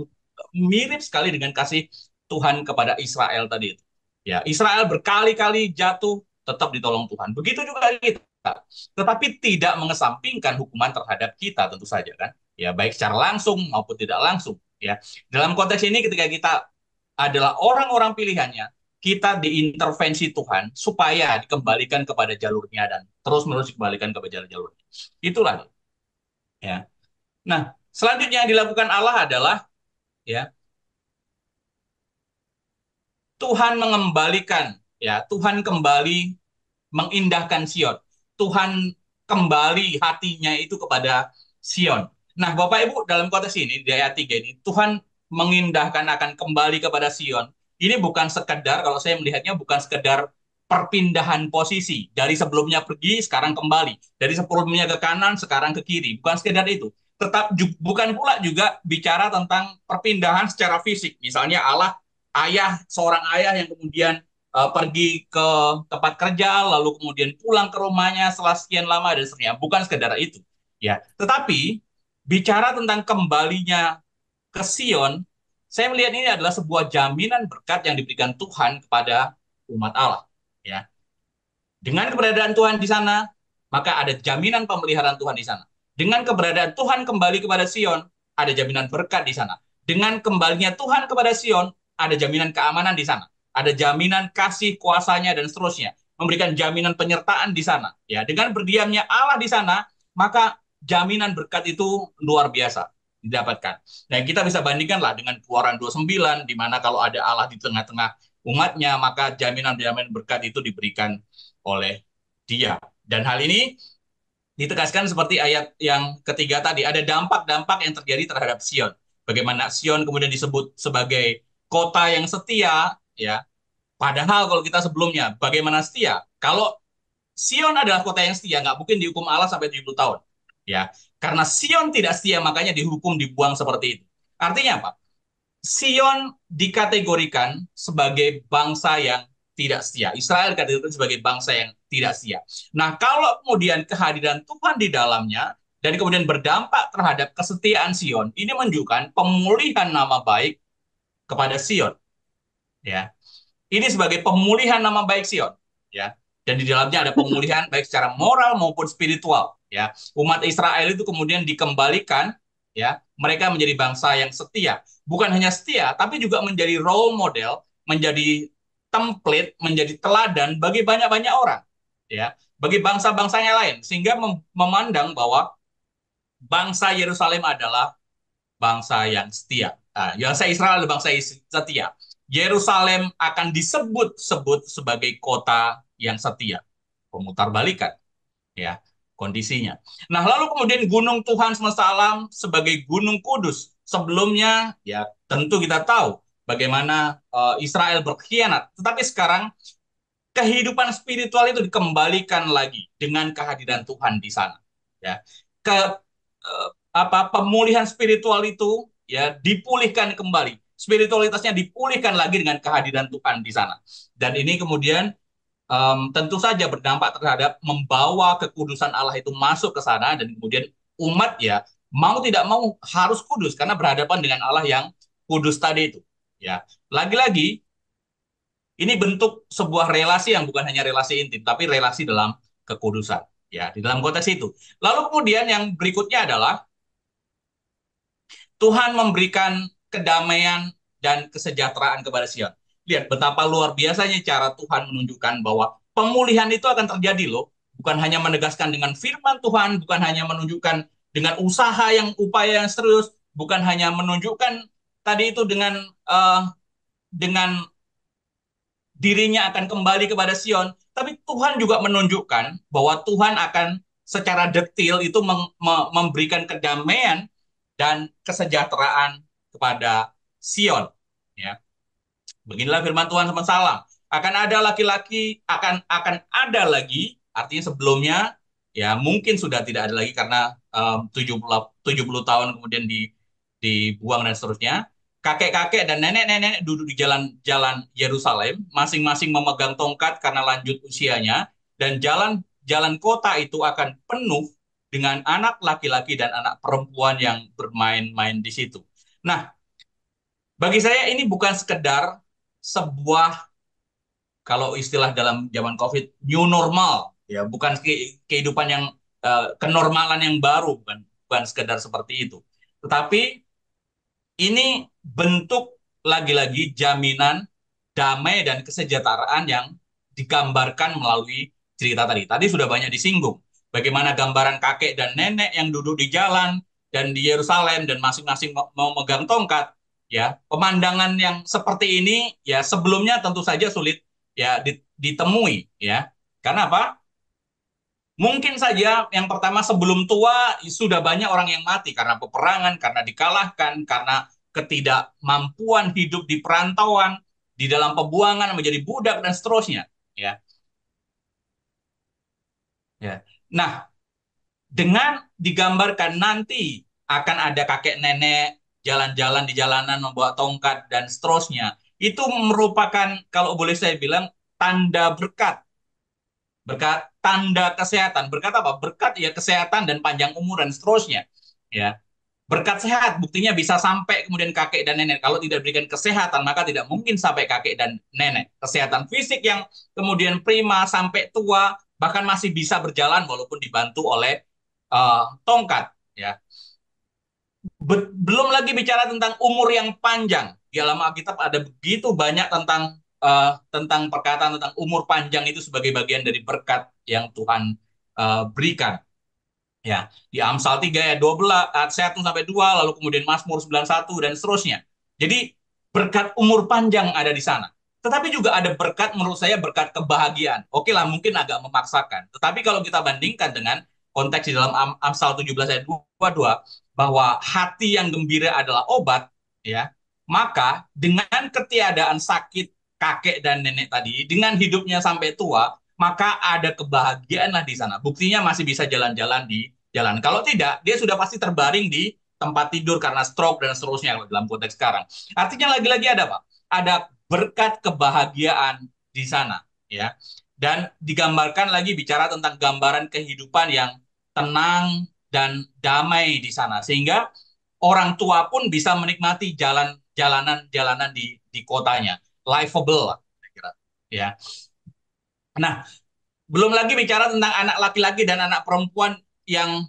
S10: mirip sekali dengan kasih Tuhan kepada Israel tadi itu. Ya, Israel berkali-kali jatuh, tetap ditolong Tuhan. Begitu juga kita. Tetapi tidak mengesampingkan hukuman terhadap kita tentu saja kan. Ya, baik secara langsung maupun tidak langsung. Ya, dalam konteks ini ketika kita adalah orang-orang pilihannya, kita diintervensi Tuhan supaya dikembalikan kepada jalurnya dan terus-menerus dikembalikan kepada jalurnya. Itulah, ya. Nah, selanjutnya yang dilakukan Allah adalah, ya, Tuhan mengembalikan, ya, Tuhan kembali mengindahkan Sion. Tuhan kembali hatinya itu kepada Sion. Nah, Bapak Ibu, dalam konteks ini, di ayat 3 ini, Tuhan mengindahkan akan kembali kepada Sion. Ini bukan sekedar, kalau saya melihatnya, bukan sekedar perpindahan posisi. Dari sebelumnya pergi, sekarang kembali. Dari sebelumnya ke kanan, sekarang ke kiri. Bukan sekedar itu. Bukan pula juga bicara tentang perpindahan secara fisik. Misalnya Allah, seorang ayah yang kemudian pergi ke tempat kerja, lalu kemudian pulang ke rumahnya setelah sekian lama dan seterusnya. Bukan sekedar itu, ya. Tetapi bicara tentang kembalinya ke Sion, saya melihat ini adalah sebuah jaminan berkat yang diberikan Tuhan kepada umat Allah, ya. Dengan keberadaan Tuhan di sana, maka ada jaminan pemeliharaan Tuhan di sana. Dengan keberadaan Tuhan kembali kepada Sion, ada jaminan berkat di sana. Dengan kembalinya Tuhan kepada Sion, ada jaminan keamanan di sana. Ada jaminan kasih kuasanya dan seterusnya. Memberikan jaminan penyertaan di sana. Ya, dengan berdiamnya Allah di sana, maka jaminan berkat itu luar biasa didapatkan. Nah, kita bisa bandingkanlah dengan Keluaran 29, di mana kalau ada Allah di tengah-tengah umatnya, maka jaminan-jaminan berkat itu diberikan oleh Dia. Dan hal ini ditegaskan seperti ayat yang ketiga tadi, ada dampak-dampak yang terjadi terhadap Sion. Bagaimana Sion kemudian disebut sebagai kota yang setia, ya. Padahal kalau kita sebelumnya, bagaimana setia? Kalau Sion adalah kota yang setia, nggak mungkin dihukum Allah sampai 70 tahun. Ya, karena Sion tidak setia, makanya dihukum, dibuang seperti itu. Artinya apa? Sion dikategorikan sebagai bangsa yang tidak setia. Israel dikategorikan sebagai bangsa yang tidak setia. Nah, kalau kemudian kehadiran Tuhan di dalamnya dan kemudian berdampak terhadap kesetiaan Sion, ini menunjukkan pemulihan nama baik kepada Sion. Ya, ini sebagai pemulihan nama baik Sion. Ya, dan di dalamnya ada pemulihan baik secara moral maupun spiritual. Ya, umat Israel itu kemudian dikembalikan. Ya, mereka menjadi bangsa yang setia. Bukan hanya setia, tapi juga menjadi role model, menjadi template, menjadi teladan bagi banyak-banyak orang. Ya, bagi bangsa-bangsa yang lain, sehingga memandang bahwa bangsa Yerusalem adalah bangsa yang setia. Nah, bangsa Israel adalah bangsa setia. Yerusalem akan disebut-sebut sebagai kota yang setia. Pemutarbalikan, ya, kondisinya. Nah, lalu kemudian gunung Tuhan semesta alam sebagai gunung kudus. Sebelumnya, ya, tentu kita tahu bagaimana Israel berkhianat. Tetapi sekarang kehidupan spiritual itu dikembalikan lagi dengan kehadiran Tuhan di sana. Ya, pemulihan spiritual itu ya dipulihkan kembali. Spiritualitasnya dipulihkan lagi dengan kehadiran Tuhan di sana. Dan ini kemudian tentu saja berdampak terhadap membawa kekudusan Allah itu masuk ke sana, dan kemudian umat ya mau tidak mau harus kudus karena berhadapan dengan Allah yang kudus tadi itu. Ya, lagi-lagi ini bentuk sebuah relasi yang bukan hanya relasi intim, tapi relasi dalam kekudusan. Ya, di dalam konteks itu. Lalu kemudian yang berikutnya adalah Tuhan memberikan kedamaian dan kesejahteraan kepada Sion. Lihat betapa luar biasanya cara Tuhan menunjukkan bahwa pemulihan itu akan terjadi loh. Bukan hanya menegaskan dengan firman Tuhan, bukan hanya menunjukkan dengan usaha yang upaya yang serius, bukan hanya menunjukkan tadi itu dengan dirinya akan kembali kepada Sion, tapi Tuhan juga menunjukkan bahwa Tuhan akan secara detail itu memberikan kedamaian dan kesejahteraan kepada Sion. Ya, beginilah firman Tuhan semesta alam. Akan ada laki-laki, akan ada lagi, artinya sebelumnya ya mungkin sudah tidak ada lagi karena 70 tahun kemudian dibuang dan seterusnya. Kakek-kakek dan nenek-nenek duduk di jalan-jalan Yerusalem, masing-masing memegang tongkat karena lanjut usianya, dan jalan kota itu akan penuh dengan anak laki-laki dan anak perempuan yang bermain-main di situ. Nah, bagi saya ini bukan sekedar sebuah, kalau istilah dalam zaman COVID, new normal, ya, bukan kehidupan yang kenormalan yang baru, bukan sekedar seperti itu. Tetapi ini bentuk lagi-lagi jaminan damai dan kesejahteraan yang digambarkan melalui cerita tadi. Tadi sudah banyak disinggung. Bagaimana gambaran kakek dan nenek yang duduk di jalan dan di Yerusalem dan masing-masing mau megang tongkat. Ya, pemandangan yang seperti ini ya sebelumnya tentu saja sulit ya ditemui ya. Karena apa? Mungkin saja yang pertama sebelum tua sudah banyak orang yang mati karena peperangan, karena dikalahkan, karena ketidakmampuan hidup di perantauan, di dalam pembuangan menjadi budak dan seterusnya. Ya, ya. Nah, dengan digambarkan nanti akan ada kakek nenek jalan-jalan di jalanan membawa tongkat dan seterusnya, itu merupakan kalau boleh saya bilang tanda berkat. Berkat tanda kesehatan. Berkat apa? Berkat ya kesehatan dan panjang umur dan seterusnya. Ya. Berkat sehat, buktinya bisa sampai kemudian kakek dan nenek. Kalau tidak diberikan kesehatan, maka tidak mungkin sampai kakek dan nenek. Kesehatan fisik yang kemudian prima sampai tua, bahkan masih bisa berjalan walaupun dibantu oleh tongkat. Ya. Belum lagi bicara tentang umur yang panjang. Di dalam Alkitab ada begitu banyak tentang perkataan tentang umur panjang itu sebagai bagian dari berkat yang Tuhan berikan. Ya, di Amsal 3 ayat 12 ayat 1 sampai 2, lalu kemudian Mazmur 91 dan seterusnya. Jadi berkat umur panjang ada di sana. Tetapi juga ada berkat, menurut saya berkat kebahagiaan. Oke lah, mungkin agak memaksakan. Tetapi kalau kita bandingkan dengan konteks di dalam Amsal 17 ayat 22 bahwa hati yang gembira adalah obat, ya, maka dengan ketiadaan sakit kakek dan nenek tadi, dengan hidupnya sampai tua, maka ada kebahagiaan lah di sana. Buktinya masih bisa jalan-jalan di jalan. Kalau tidak, dia sudah pasti terbaring di tempat tidur karena stroke dan seterusnya dalam konteks sekarang. Artinya lagi-lagi ada apa? Ada berkat kebahagiaan di sana, ya. Dan digambarkan lagi bicara tentang gambaran kehidupan yang tenang, dan damai di sana, sehingga orang tua pun bisa menikmati jalanan-jalanan di kotanya, livable lah, saya kira. Ya. Nah, belum lagi bicara tentang anak laki-laki dan anak perempuan yang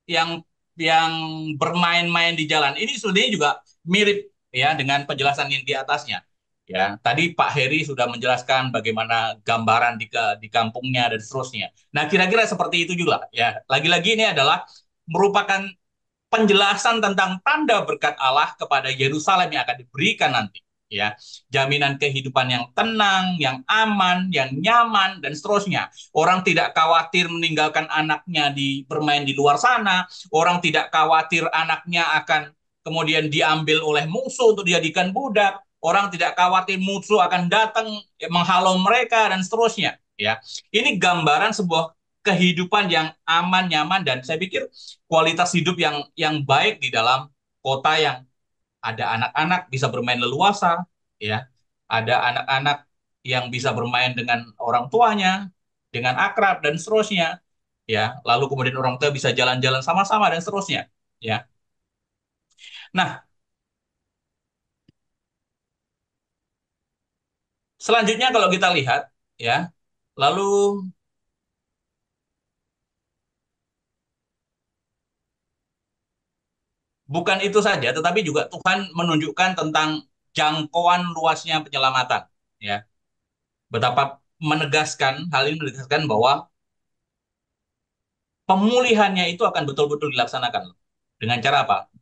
S10: yang yang bermain-main di jalan. Ini sebenarnya juga mirip ya dengan penjelasan yang di atasnya. Ya, tadi Pak Heri sudah menjelaskan bagaimana gambaran di kampungnya dan seterusnya. Nah, kira-kira seperti itu juga ya. Lagi-lagi ini adalah merupakan penjelasan tentang tanda berkat Allah kepada Yerusalem yang akan diberikan nanti. Ya, jaminan kehidupan yang tenang, yang aman, yang nyaman, dan seterusnya. Orang tidak khawatir meninggalkan anaknya bermain di luar sana. Orang tidak khawatir anaknya akan kemudian diambil oleh musuh untuk dijadikan budak. Orang tidak khawatir musuh akan datang menghalau mereka dan seterusnya. Ya, ini gambaran sebuah kehidupan yang aman, nyaman, dan saya pikir kualitas hidup yang baik di dalam kota yang ada anak-anak bisa bermain leluasa, ya, ada anak-anak yang bisa bermain dengan orang tuanya, dengan akrab dan seterusnya, ya. Lalu kemudian orang tua bisa jalan-jalan sama-sama dan seterusnya, ya. Nah, selanjutnya kalau kita lihat, ya, lalu bukan itu saja, tetapi juga Tuhan menunjukkan tentang jangkauan luasnya penyelamatan, ya. Betapa hal ini menegaskan bahwa pemulihannya itu akan betul-betul dilaksanakan. Dengan cara apa?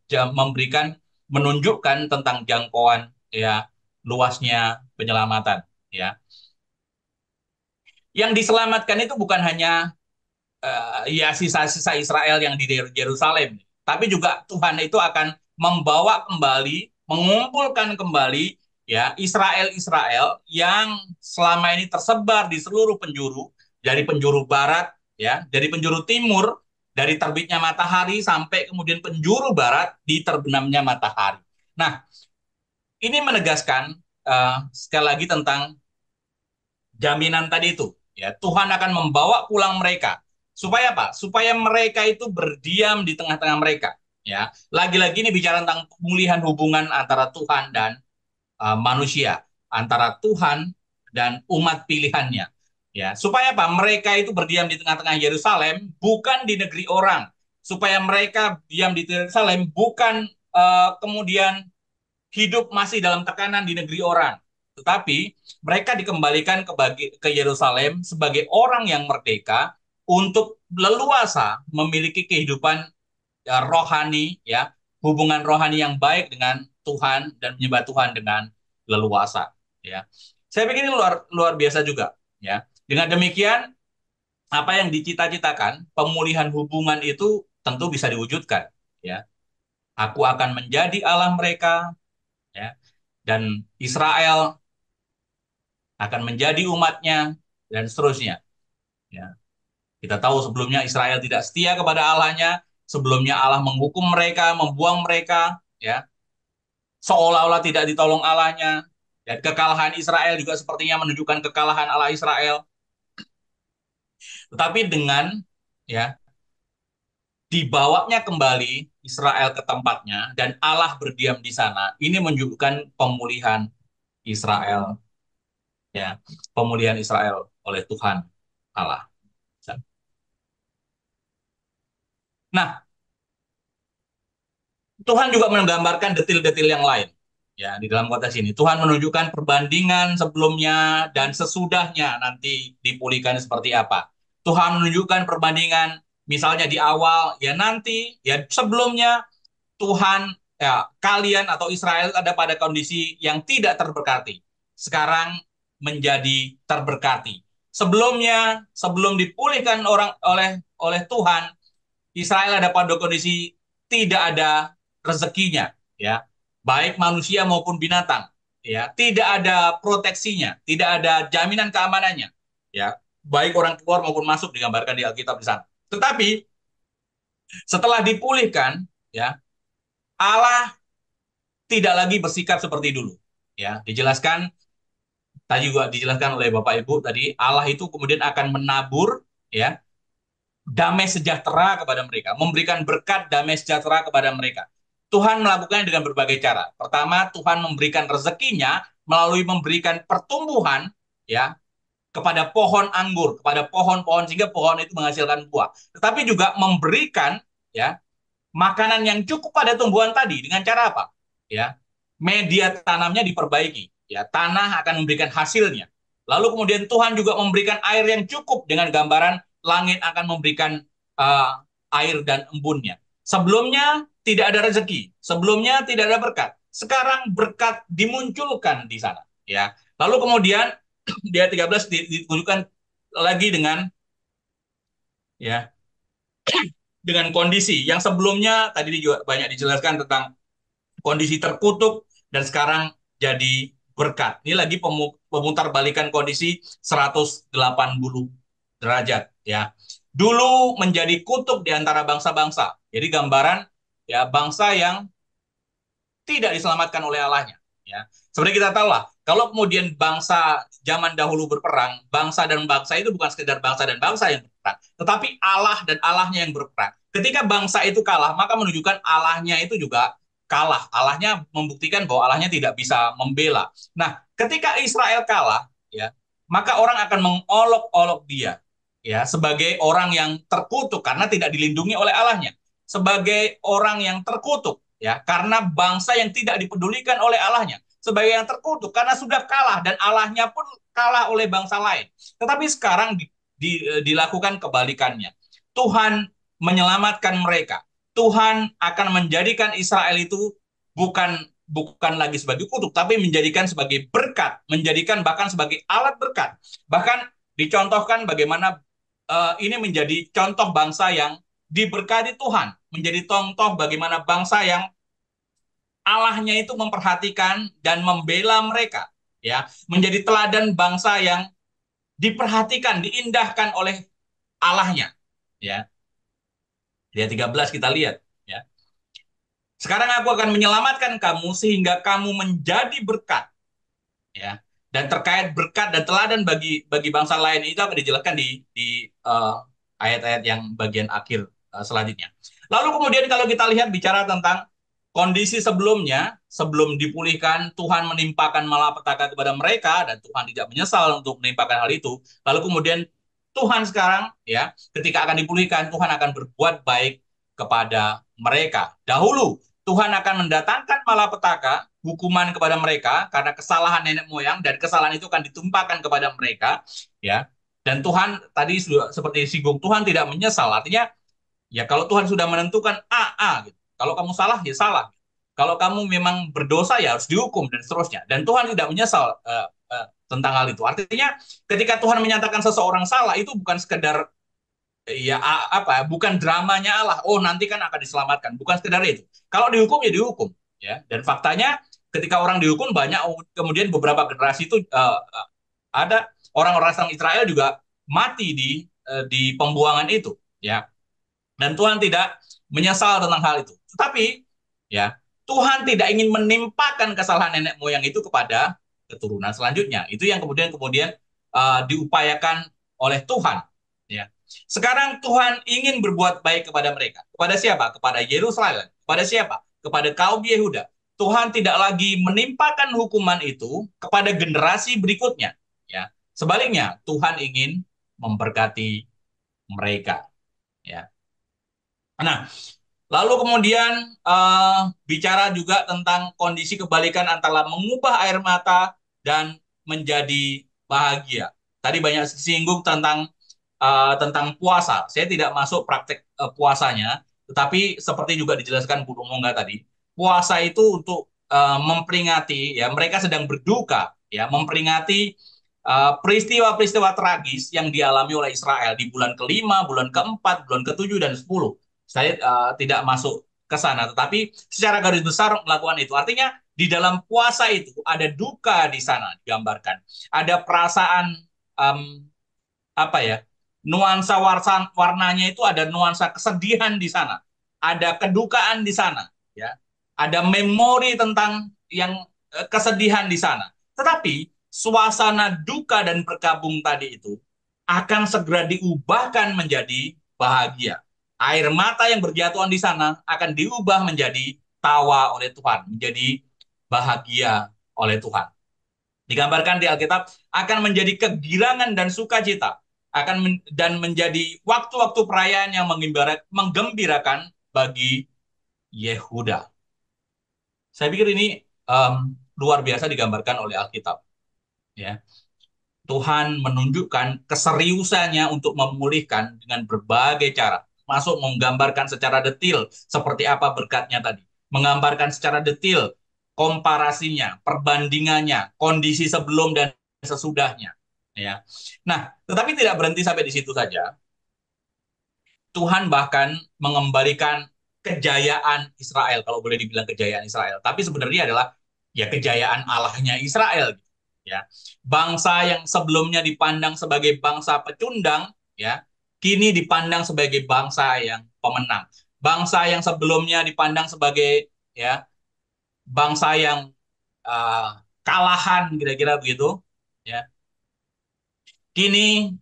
S10: Menunjukkan tentang jangkauan ya luasnya penyelamatan, ya. Yang diselamatkan itu bukan hanya ya sisa-sisa Israel yang di Yerusalem, tapi juga Tuhan itu akan membawa kembali, mengumpulkan kembali ya Israel-Israel yang selama ini tersebar di seluruh penjuru, dari penjuru barat ya, dari penjuru timur, dari terbitnya matahari sampai kemudian penjuru barat di terbenamnya matahari. Nah, ini menegaskan sekali lagi tentang jaminan tadi itu. Ya, Tuhan akan membawa pulang mereka. Supaya apa? Supaya mereka itu berdiam di tengah-tengah mereka. Ya, lagi-lagi ini bicara tentang pemulihan hubungan antara Tuhan dan manusia, antara Tuhan dan umat pilihannya. Ya, supaya apa? Mereka itu berdiam di tengah-tengah Yerusalem, bukan di negeri orang. Supaya mereka diam di Yerusalem, bukan kemudian hidup masih dalam tekanan di negeri orang. Tetapi mereka dikembalikan ke Yerusalem sebagai orang yang merdeka untuk leluasa memiliki kehidupan rohani, ya, hubungan rohani yang baik dengan Tuhan dan menyembah Tuhan dengan leluasa. Ya, saya pikir ini luar biasa juga. Ya, dengan demikian apa yang dicita-citakan pemulihan hubungan itu tentu bisa diwujudkan. Ya, aku akan menjadi Allah mereka, ya, dan Israel akan menjadi umatnya dan seterusnya. Ya. Kita tahu sebelumnya Israel tidak setia kepada Allahnya, sebelumnya Allah menghukum mereka, membuang mereka, ya, seolah-olah tidak ditolong Allahnya. Dan kekalahan Israel juga sepertinya menunjukkan kekalahan Allah Israel. Tetapi dengan ya dibawanya kembali Israel ke tempatnya dan Allah berdiam di sana, ini menunjukkan pemulihan Israel, ya, pemulihan Israel oleh Tuhan Allah. Nah, Tuhan juga menggambarkan detil-detil yang lain. Ya, di dalam konteks ini Tuhan menunjukkan perbandingan sebelumnya dan sesudahnya nanti dipulihkan seperti apa. Tuhan menunjukkan perbandingan misalnya di awal ya nanti ya sebelumnya Tuhan ya kalian atau Israel ada pada kondisi yang tidak terberkati. Sekarang menjadi terberkati. Sebelumnya sebelum dipulihkan oleh Tuhan Israel ada pada kondisi tidak ada rezekinya, ya, baik manusia maupun binatang, ya, tidak ada proteksinya, tidak ada jaminan keamanannya, ya, baik orang keluar maupun masuk digambarkan di Alkitab di sana. Tetapi setelah dipulihkan, ya, Allah tidak lagi bersikap seperti dulu, ya, dijelaskan tadi juga dijelaskan oleh Bapak Ibu tadi Allah itu kemudian akan menabur, ya, damai sejahtera kepada mereka, memberikan berkat damai sejahtera kepada mereka. Tuhan melakukannya dengan berbagai cara. Pertama, Tuhan memberikan rezekinya melalui memberikan pertumbuhan, ya, kepada pohon anggur, kepada pohon-pohon, sehingga pohon itu menghasilkan buah. Tetapi juga memberikan, ya, makanan yang cukup pada tumbuhan tadi dengan cara apa? Ya, media tanamnya diperbaiki. Ya, tanah akan memberikan hasilnya. Lalu kemudian Tuhan juga memberikan air yang cukup dengan gambaran langit akan memberikan air dan embunnya. Sebelumnya tidak ada rezeki, sebelumnya tidak ada berkat. Sekarang berkat dimunculkan di sana. Ya, lalu kemudian di ayat 13 ditunjukkan lagi dengan, ya, dengan kondisi yang sebelumnya tadi juga banyak dijelaskan tentang kondisi terkutuk dan sekarang jadi berkat. Ini lagi pemutar balikan kondisi 180 derajat, ya. Dulu menjadi kutuk di antara bangsa-bangsa. Jadi gambaran, ya, bangsa yang tidak diselamatkan oleh Allahnya, ya. Sebenarnya kita tahu lah, kalau kemudian bangsa zaman dahulu berperang, bangsa dan bangsa itu bukan sekedar bangsa dan bangsa yang berperang, tetapi Allah dan Allahnya yang berperang. Ketika bangsa itu kalah, maka menunjukkan Allahnya itu juga kalah. Allahnya membuktikan bahwa Allahnya tidak bisa membela. Nah, ketika Israel kalah, ya, maka orang akan mengolok-olok dia, ya, sebagai orang yang terkutuk karena tidak dilindungi oleh Allahnya, sebagai orang yang terkutuk, ya, karena bangsa yang tidak dipedulikan oleh Allahnya, sebagai yang terkutuk karena sudah kalah dan Allahnya pun kalah oleh bangsa lain. Tetapi sekarang dilakukan kebalikannya. Tuhan menyelamatkan mereka. Tuhan akan menjadikan Israel itu bukan lagi sebagai kutuk, tapi menjadikan sebagai berkat, menjadikan bahkan sebagai alat berkat. Bahkan dicontohkan bagaimana ini menjadi contoh bangsa yang diberkati Tuhan, menjadi contoh bagaimana bangsa yang Allahnya itu memperhatikan dan membela mereka, ya, menjadi teladan bangsa yang diperhatikan, diindahkan oleh Allahnya, ya. Di ayat 13 kita lihat, ya. Sekarang aku akan menyelamatkan kamu sehingga kamu menjadi berkat, ya. Dan terkait berkat dan teladan bagi bangsa lain itu akan dijelaskan di ayat-ayat yang bagian akhir selanjutnya. Lalu kemudian kalau kita lihat bicara tentang kondisi sebelumnya, sebelum dipulihkan, Tuhan menimpakan malapetaka kepada mereka dan Tuhan tidak menyesal untuk menimpakan hal itu. Lalu kemudian Tuhan sekarang, ya, ketika akan dipulihkan, Tuhan akan berbuat baik kepada mereka. Dahulu Tuhan akan mendatangkan malapetaka, hukuman kepada mereka karena kesalahan nenek moyang, dan kesalahan itu akan ditumpahkan kepada mereka, ya. Dan Tuhan tadi sudah seperti singgung, Tuhan tidak menyesal. Artinya, ya, kalau Tuhan sudah menentukan A gitu. Kalau kamu salah, ya salah. Kalau kamu memang berdosa, ya harus dihukum dan seterusnya. Dan Tuhan tidak menyesal tentang hal itu. Artinya, ketika Tuhan menyatakan seseorang salah, itu bukan sekedar, ya, bukan dramanya Allah. Oh, nanti kan akan diselamatkan. Bukan sekedar itu. Kalau dihukum, ya dihukum, ya. Dan faktanya, ketika orang dihukum, banyak kemudian beberapa generasi itu ada orang-orang Israel juga mati di pembuangan itu, ya. Dan Tuhan tidak menyesal tentang hal itu. Tetapi, ya, Tuhan tidak ingin menimpakan kesalahan nenek moyang itu kepada keturunan selanjutnya. Itu yang kemudian diupayakan oleh Tuhan, ya. Sekarang Tuhan ingin berbuat baik kepada mereka. Kepada siapa? Kepada Yerusalem. Kepada siapa? Kepada kaum Yehuda. Tuhan tidak lagi menimpakan hukuman itu kepada generasi berikutnya, ya. Sebaliknya, Tuhan ingin memberkati mereka, ya. Nah, lalu kemudian bicara juga tentang kondisi kebalikan antara mengubah air mata dan menjadi bahagia. Tadi banyak singgung tentang puasa. Saya tidak masuk praktek puasanya, tetapi seperti juga dijelaskan Bu Mongga tadi, puasa itu untuk memperingati, ya, mereka sedang berduka, ya, memperingati peristiwa-peristiwa tragis yang dialami oleh Israel di bulan ke-5, bulan ke-4, bulan ke-7 dan 10. Saya tidak masuk ke sana, tetapi secara garis besar melakukan itu. Artinya di dalam puasa itu ada duka di sana digambarkan, ada perasaan nuansa warnanya itu, ada nuansa kesedihan di sana, ada kedukaan di sana, ya, ada memori tentang yang kesedihan di sana. Tetapi suasana duka dan berkabung tadi itu akan segera diubahkan menjadi bahagia. Air mata yang berjatuhan di sana akan diubah menjadi tawa oleh Tuhan, menjadi bahagia oleh Tuhan. Digambarkan di Alkitab akan menjadi kegirangan dan sukacita, dan menjadi waktu-waktu perayaan yang menggembirakan bagi Yehuda. Saya pikir ini luar biasa digambarkan oleh Alkitab. Ya, Tuhan menunjukkan keseriusannya untuk memulihkan dengan berbagai cara, masuk menggambarkan secara detail seperti apa berkatnya tadi, menggambarkan secara detail komparasinya, perbandingannya, kondisi sebelum dan sesudahnya. Ya, nah, tetapi tidak berhenti sampai di situ saja. Tuhan bahkan mengembalikan kejayaan Israel, kalau boleh dibilang kejayaan Israel, tapi sebenarnya adalah ya kejayaan Allahnya Israel. Ya, bangsa yang sebelumnya dipandang sebagai bangsa pecundang, ya, kini dipandang sebagai bangsa yang pemenang. Bangsa yang sebelumnya dipandang sebagai ya bangsa yang kalahan, kira-kira begitu, ya, kini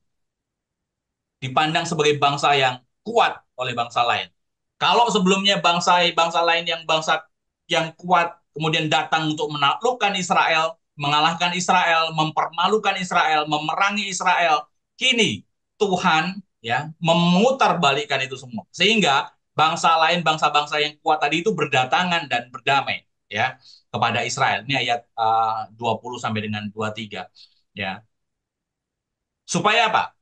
S10: dipandang sebagai bangsa yang kuat oleh bangsa lain. Kalau sebelumnya bangsa lain bangsa yang kuat kemudian datang untuk menaklukkan Israel, mengalahkan Israel, mempermalukan Israel, memerangi Israel, kini Tuhan ya memutarbalikkan itu semua. Sehingga bangsa lain, bangsa-bangsa yang kuat tadi itu berdatangan dan berdamai ya kepada Israel. Ini ayat 20 sampai dengan 23 ya. Supaya apa?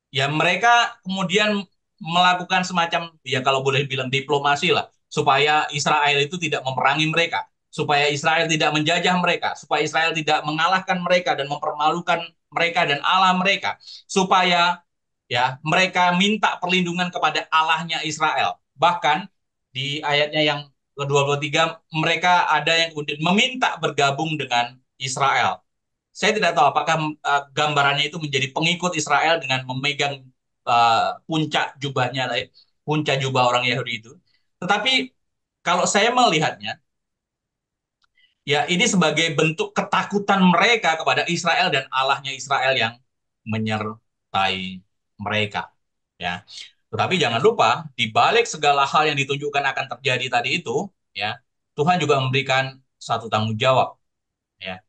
S10: Ya mereka kemudian melakukan semacam, ya kalau boleh bilang diplomasi lah, supaya Israel itu tidak memerangi mereka, supaya Israel tidak menjajah mereka, supaya Israel tidak mengalahkan mereka dan mempermalukan mereka dan Allah mereka, supaya ya mereka minta perlindungan kepada Allahnya Israel. Bahkan di ayatnya yang ke-23, mereka ada yang kemudian meminta bergabung dengan Israel. Saya tidak tahu apakah gambarannya itu menjadi pengikut Israel dengan memegang puncak jubahnya, puncak jubah orang Yahudi itu. Tetapi kalau saya melihatnya, ya ini sebagai bentuk ketakutan mereka kepada Israel dan Allahnya Israel yang menyertai mereka. Ya, tetapi jangan lupa di balik segala hal yang ditunjukkan akan terjadi tadi itu, ya Tuhan juga memberikan satu tanggung jawab. Ya,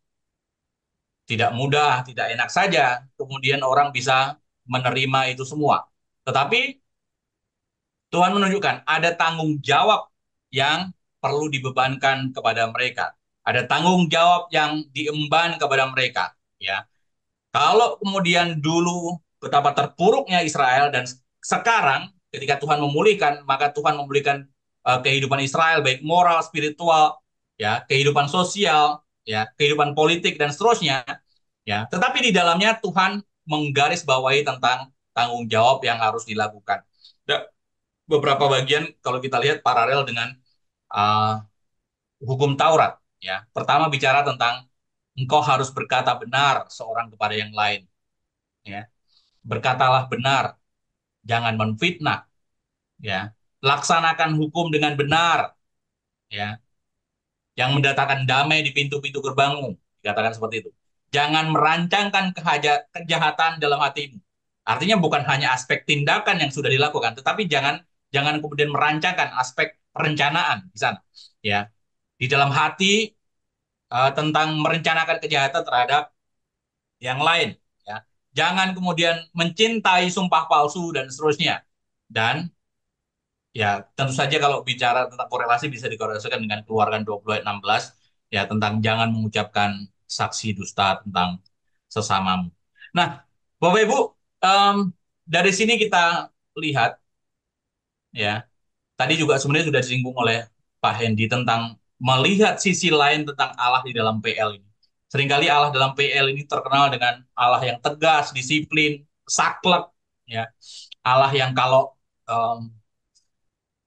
S10: tidak mudah, tidak enak saja. Kemudian orang bisa menerima itu semua. Tetapi Tuhan menunjukkan ada tanggung jawab yang perlu dibebankan kepada mereka. Ada tanggung jawab yang diemban kepada mereka. Ya, kalau kemudian dulu betapa terpuruknya Israel dan sekarang ketika Tuhan memulihkan, maka Tuhan memulihkan kehidupan Israel baik moral, spiritual, ya, kehidupan sosial, ya, kehidupan politik dan seterusnya. Ya, tetapi di dalamnya Tuhan menggarisbawahi tentang tanggung jawab yang harus dilakukan. Beberapa bagian kalau kita lihat paralel dengan uh, hukum Taurat. Ya, pertama bicara tentang engkau harus berkata benar seorang kepada yang lain. Ya, berkatalah benar, jangan menfitnah. Ya, laksanakan hukum dengan benar. Ya, yang mendatangkan damai di pintu-pintu gerbangmu. Dikatakan seperti itu. Jangan merancangkan kejahatan dalam hatimu. Artinya bukan hanya aspek tindakan yang sudah dilakukan, tetapi jangan kemudian merancangkan aspek perencanaan di sana. Ya, di dalam hati tentang merencanakan kejahatan terhadap yang lain. Ya, jangan kemudian mencintai sumpah palsu dan seterusnya. Dan ya tentu saja kalau bicara tentang korelasi bisa dikorelasikan dengan Keluaran 20 ayat 16 ya tentang jangan mengucapkan saksi dusta tentang sesamamu. Nah, Bapak Ibu, dari sini kita lihat ya, tadi juga sebenarnya sudah disinggung oleh Pak Hendy tentang melihat sisi lain tentang Allah di dalam PL ini. Seringkali Allah dalam PL ini terkenal dengan Allah yang tegas, disiplin, saklek, ya. Allah yang kalau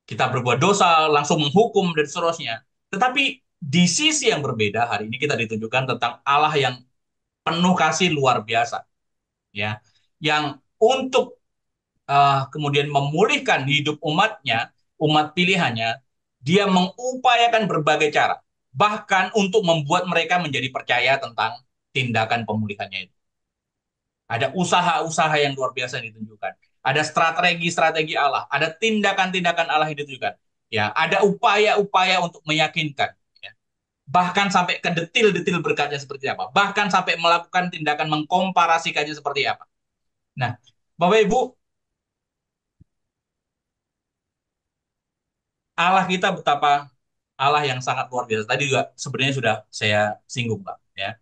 S10: kita berbuat dosa langsung menghukum dan seterusnya. Tetapi di sisi yang berbeda hari ini kita ditunjukkan tentang Allah yang penuh kasih luar biasa, ya, yang untuk kemudian memulihkan hidup umatnya, umat pilihannya, dia mengupayakan berbagai cara, bahkan untuk membuat mereka menjadi percaya tentang tindakan pemulihannya itu. Ada usaha-usaha yang luar biasa yang ditunjukkan. Ada strategi-strategi Allah, ada tindakan-tindakan Allah yang ditujukan. Ya, ada upaya-upaya untuk meyakinkan. Ya. Bahkan sampai ke detil-detil berkatnya seperti apa. Bahkan sampai melakukan tindakan mengkomparasikannya seperti apa. Nah, Bapak Ibu, Allah kita betapa Allah yang sangat luar biasa. Tadi juga sebenarnya sudah saya singgung, Pak. Ya.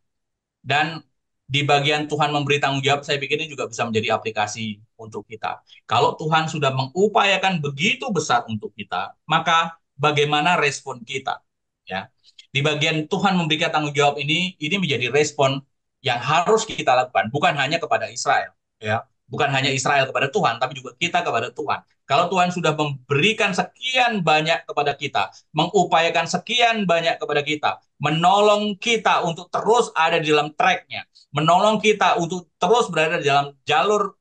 S10: Dan di bagian Tuhan memberi tanggung jawab, saya pikir ini juga bisa menjadi aplikasi untuk kita. Kalau Tuhan sudah mengupayakan begitu besar untuk kita, maka bagaimana respon kita? Ya, di bagian Tuhan memberikan tanggung jawab ini menjadi respon yang harus kita lakukan, bukan hanya kepada Israel, ya, bukan hanya Israel kepada Tuhan, tapi juga kita kepada Tuhan. Kalau Tuhan sudah memberikan sekian banyak kepada kita, mengupayakan sekian banyak kepada kita, menolong kita untuk terus ada di dalam track-nya, menolong kita untuk terus berada di dalam jalur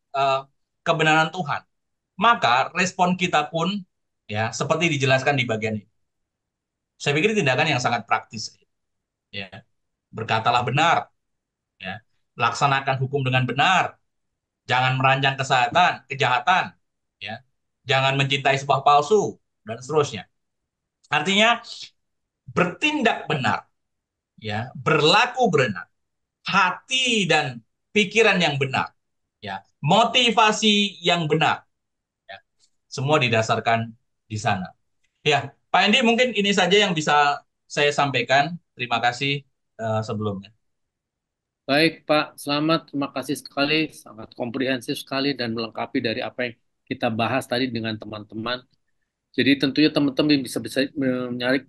S10: kebenaran Tuhan, maka respon kita pun ya seperti dijelaskan di bagian ini. Saya pikir tindakan yang sangat praktis. Ya, berkatalah benar, ya, laksanakan hukum dengan benar, jangan merancang kejahatan, ya, jangan mencintai sebuah palsu dan seterusnya. Artinya bertindak benar, ya, berlaku benar, hati dan pikiran yang benar, ya, motivasi yang benar, ya, semua didasarkan di sana. Ya, Pak Endi, mungkin ini saja yang bisa saya sampaikan. Terima kasih sebelumnya.
S1: Baik, Pak. Selamat. Terima kasih sekali. Sangat komprehensif sekali dan melengkapi dari apa yang kita bahas tadi dengan teman-teman. Jadi tentunya teman-teman bisa bisa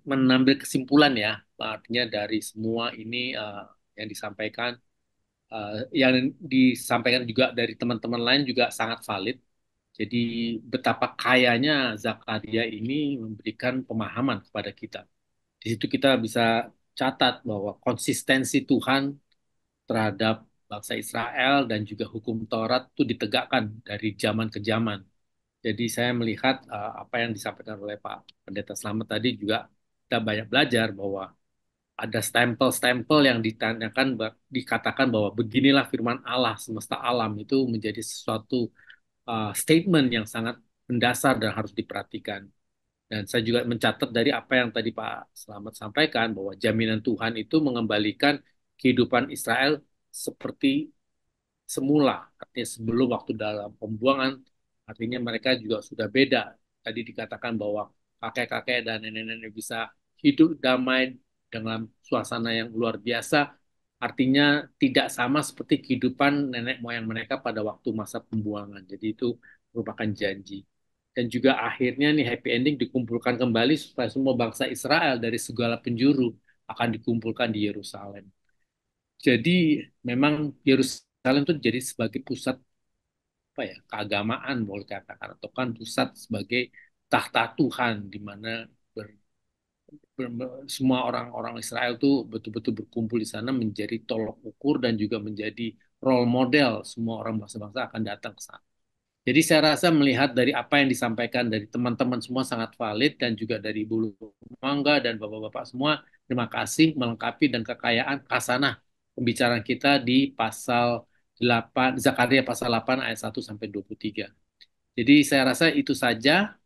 S1: mengambil kesimpulan ya, artinya dari semua ini yang disampaikan, yang disampaikan juga dari teman-teman lain juga sangat valid. Jadi betapa kayanya Zakaria ini memberikan pemahaman kepada kita. Di situ kita bisa catat bahwa konsistensi Tuhan terhadap bangsa Israel dan juga hukum Taurat itu ditegakkan dari zaman ke zaman. Jadi saya melihat apa yang disampaikan oleh Pak Pendeta Slamet tadi juga kita banyak belajar bahwa ada stempel-stempel yang ditanyakan, dikatakan bahwa beginilah firman Allah semesta alam itu menjadi sesuatu statement yang sangat mendasar dan harus diperhatikan. Dan saya juga mencatat dari apa yang tadi Pak Slamet sampaikan bahwa jaminan Tuhan itu mengembalikan kehidupan Israel seperti semula, artinya sebelum waktu dalam pembuangan, artinya mereka juga sudah beda. Tadi dikatakan bahwa kakek-kakek dan nenek-nenek bisa hidup damai dengan suasana yang luar biasa, artinya tidak sama seperti kehidupan nenek moyang mereka pada waktu masa pembuangan. Jadi itu merupakan janji. Dan juga akhirnya nih happy ending dikumpulkan kembali supaya semua bangsa Israel dari segala penjuru akan dikumpulkan di Yerusalem. Jadi memang Yerusalem itu jadi sebagai pusat apa ya keagamaan boleh katakan atau kan pusat sebagai tahta Tuhan di mana semua orang-orang Israel itu betul-betul berkumpul di sana menjadi tolok ukur dan juga menjadi role model semua orang bangsa-bangsa akan datang ke sana. Jadi saya rasa melihat dari apa yang disampaikan dari teman-teman semua sangat valid dan juga dari Bulu Mangga dan Bapak-Bapak semua, terima kasih melengkapi dan kekayaan kasanah pembicaraan kita di pasal 8, Zakaria pasal 8 ayat 1 sampai 23. Jadi saya rasa itu saja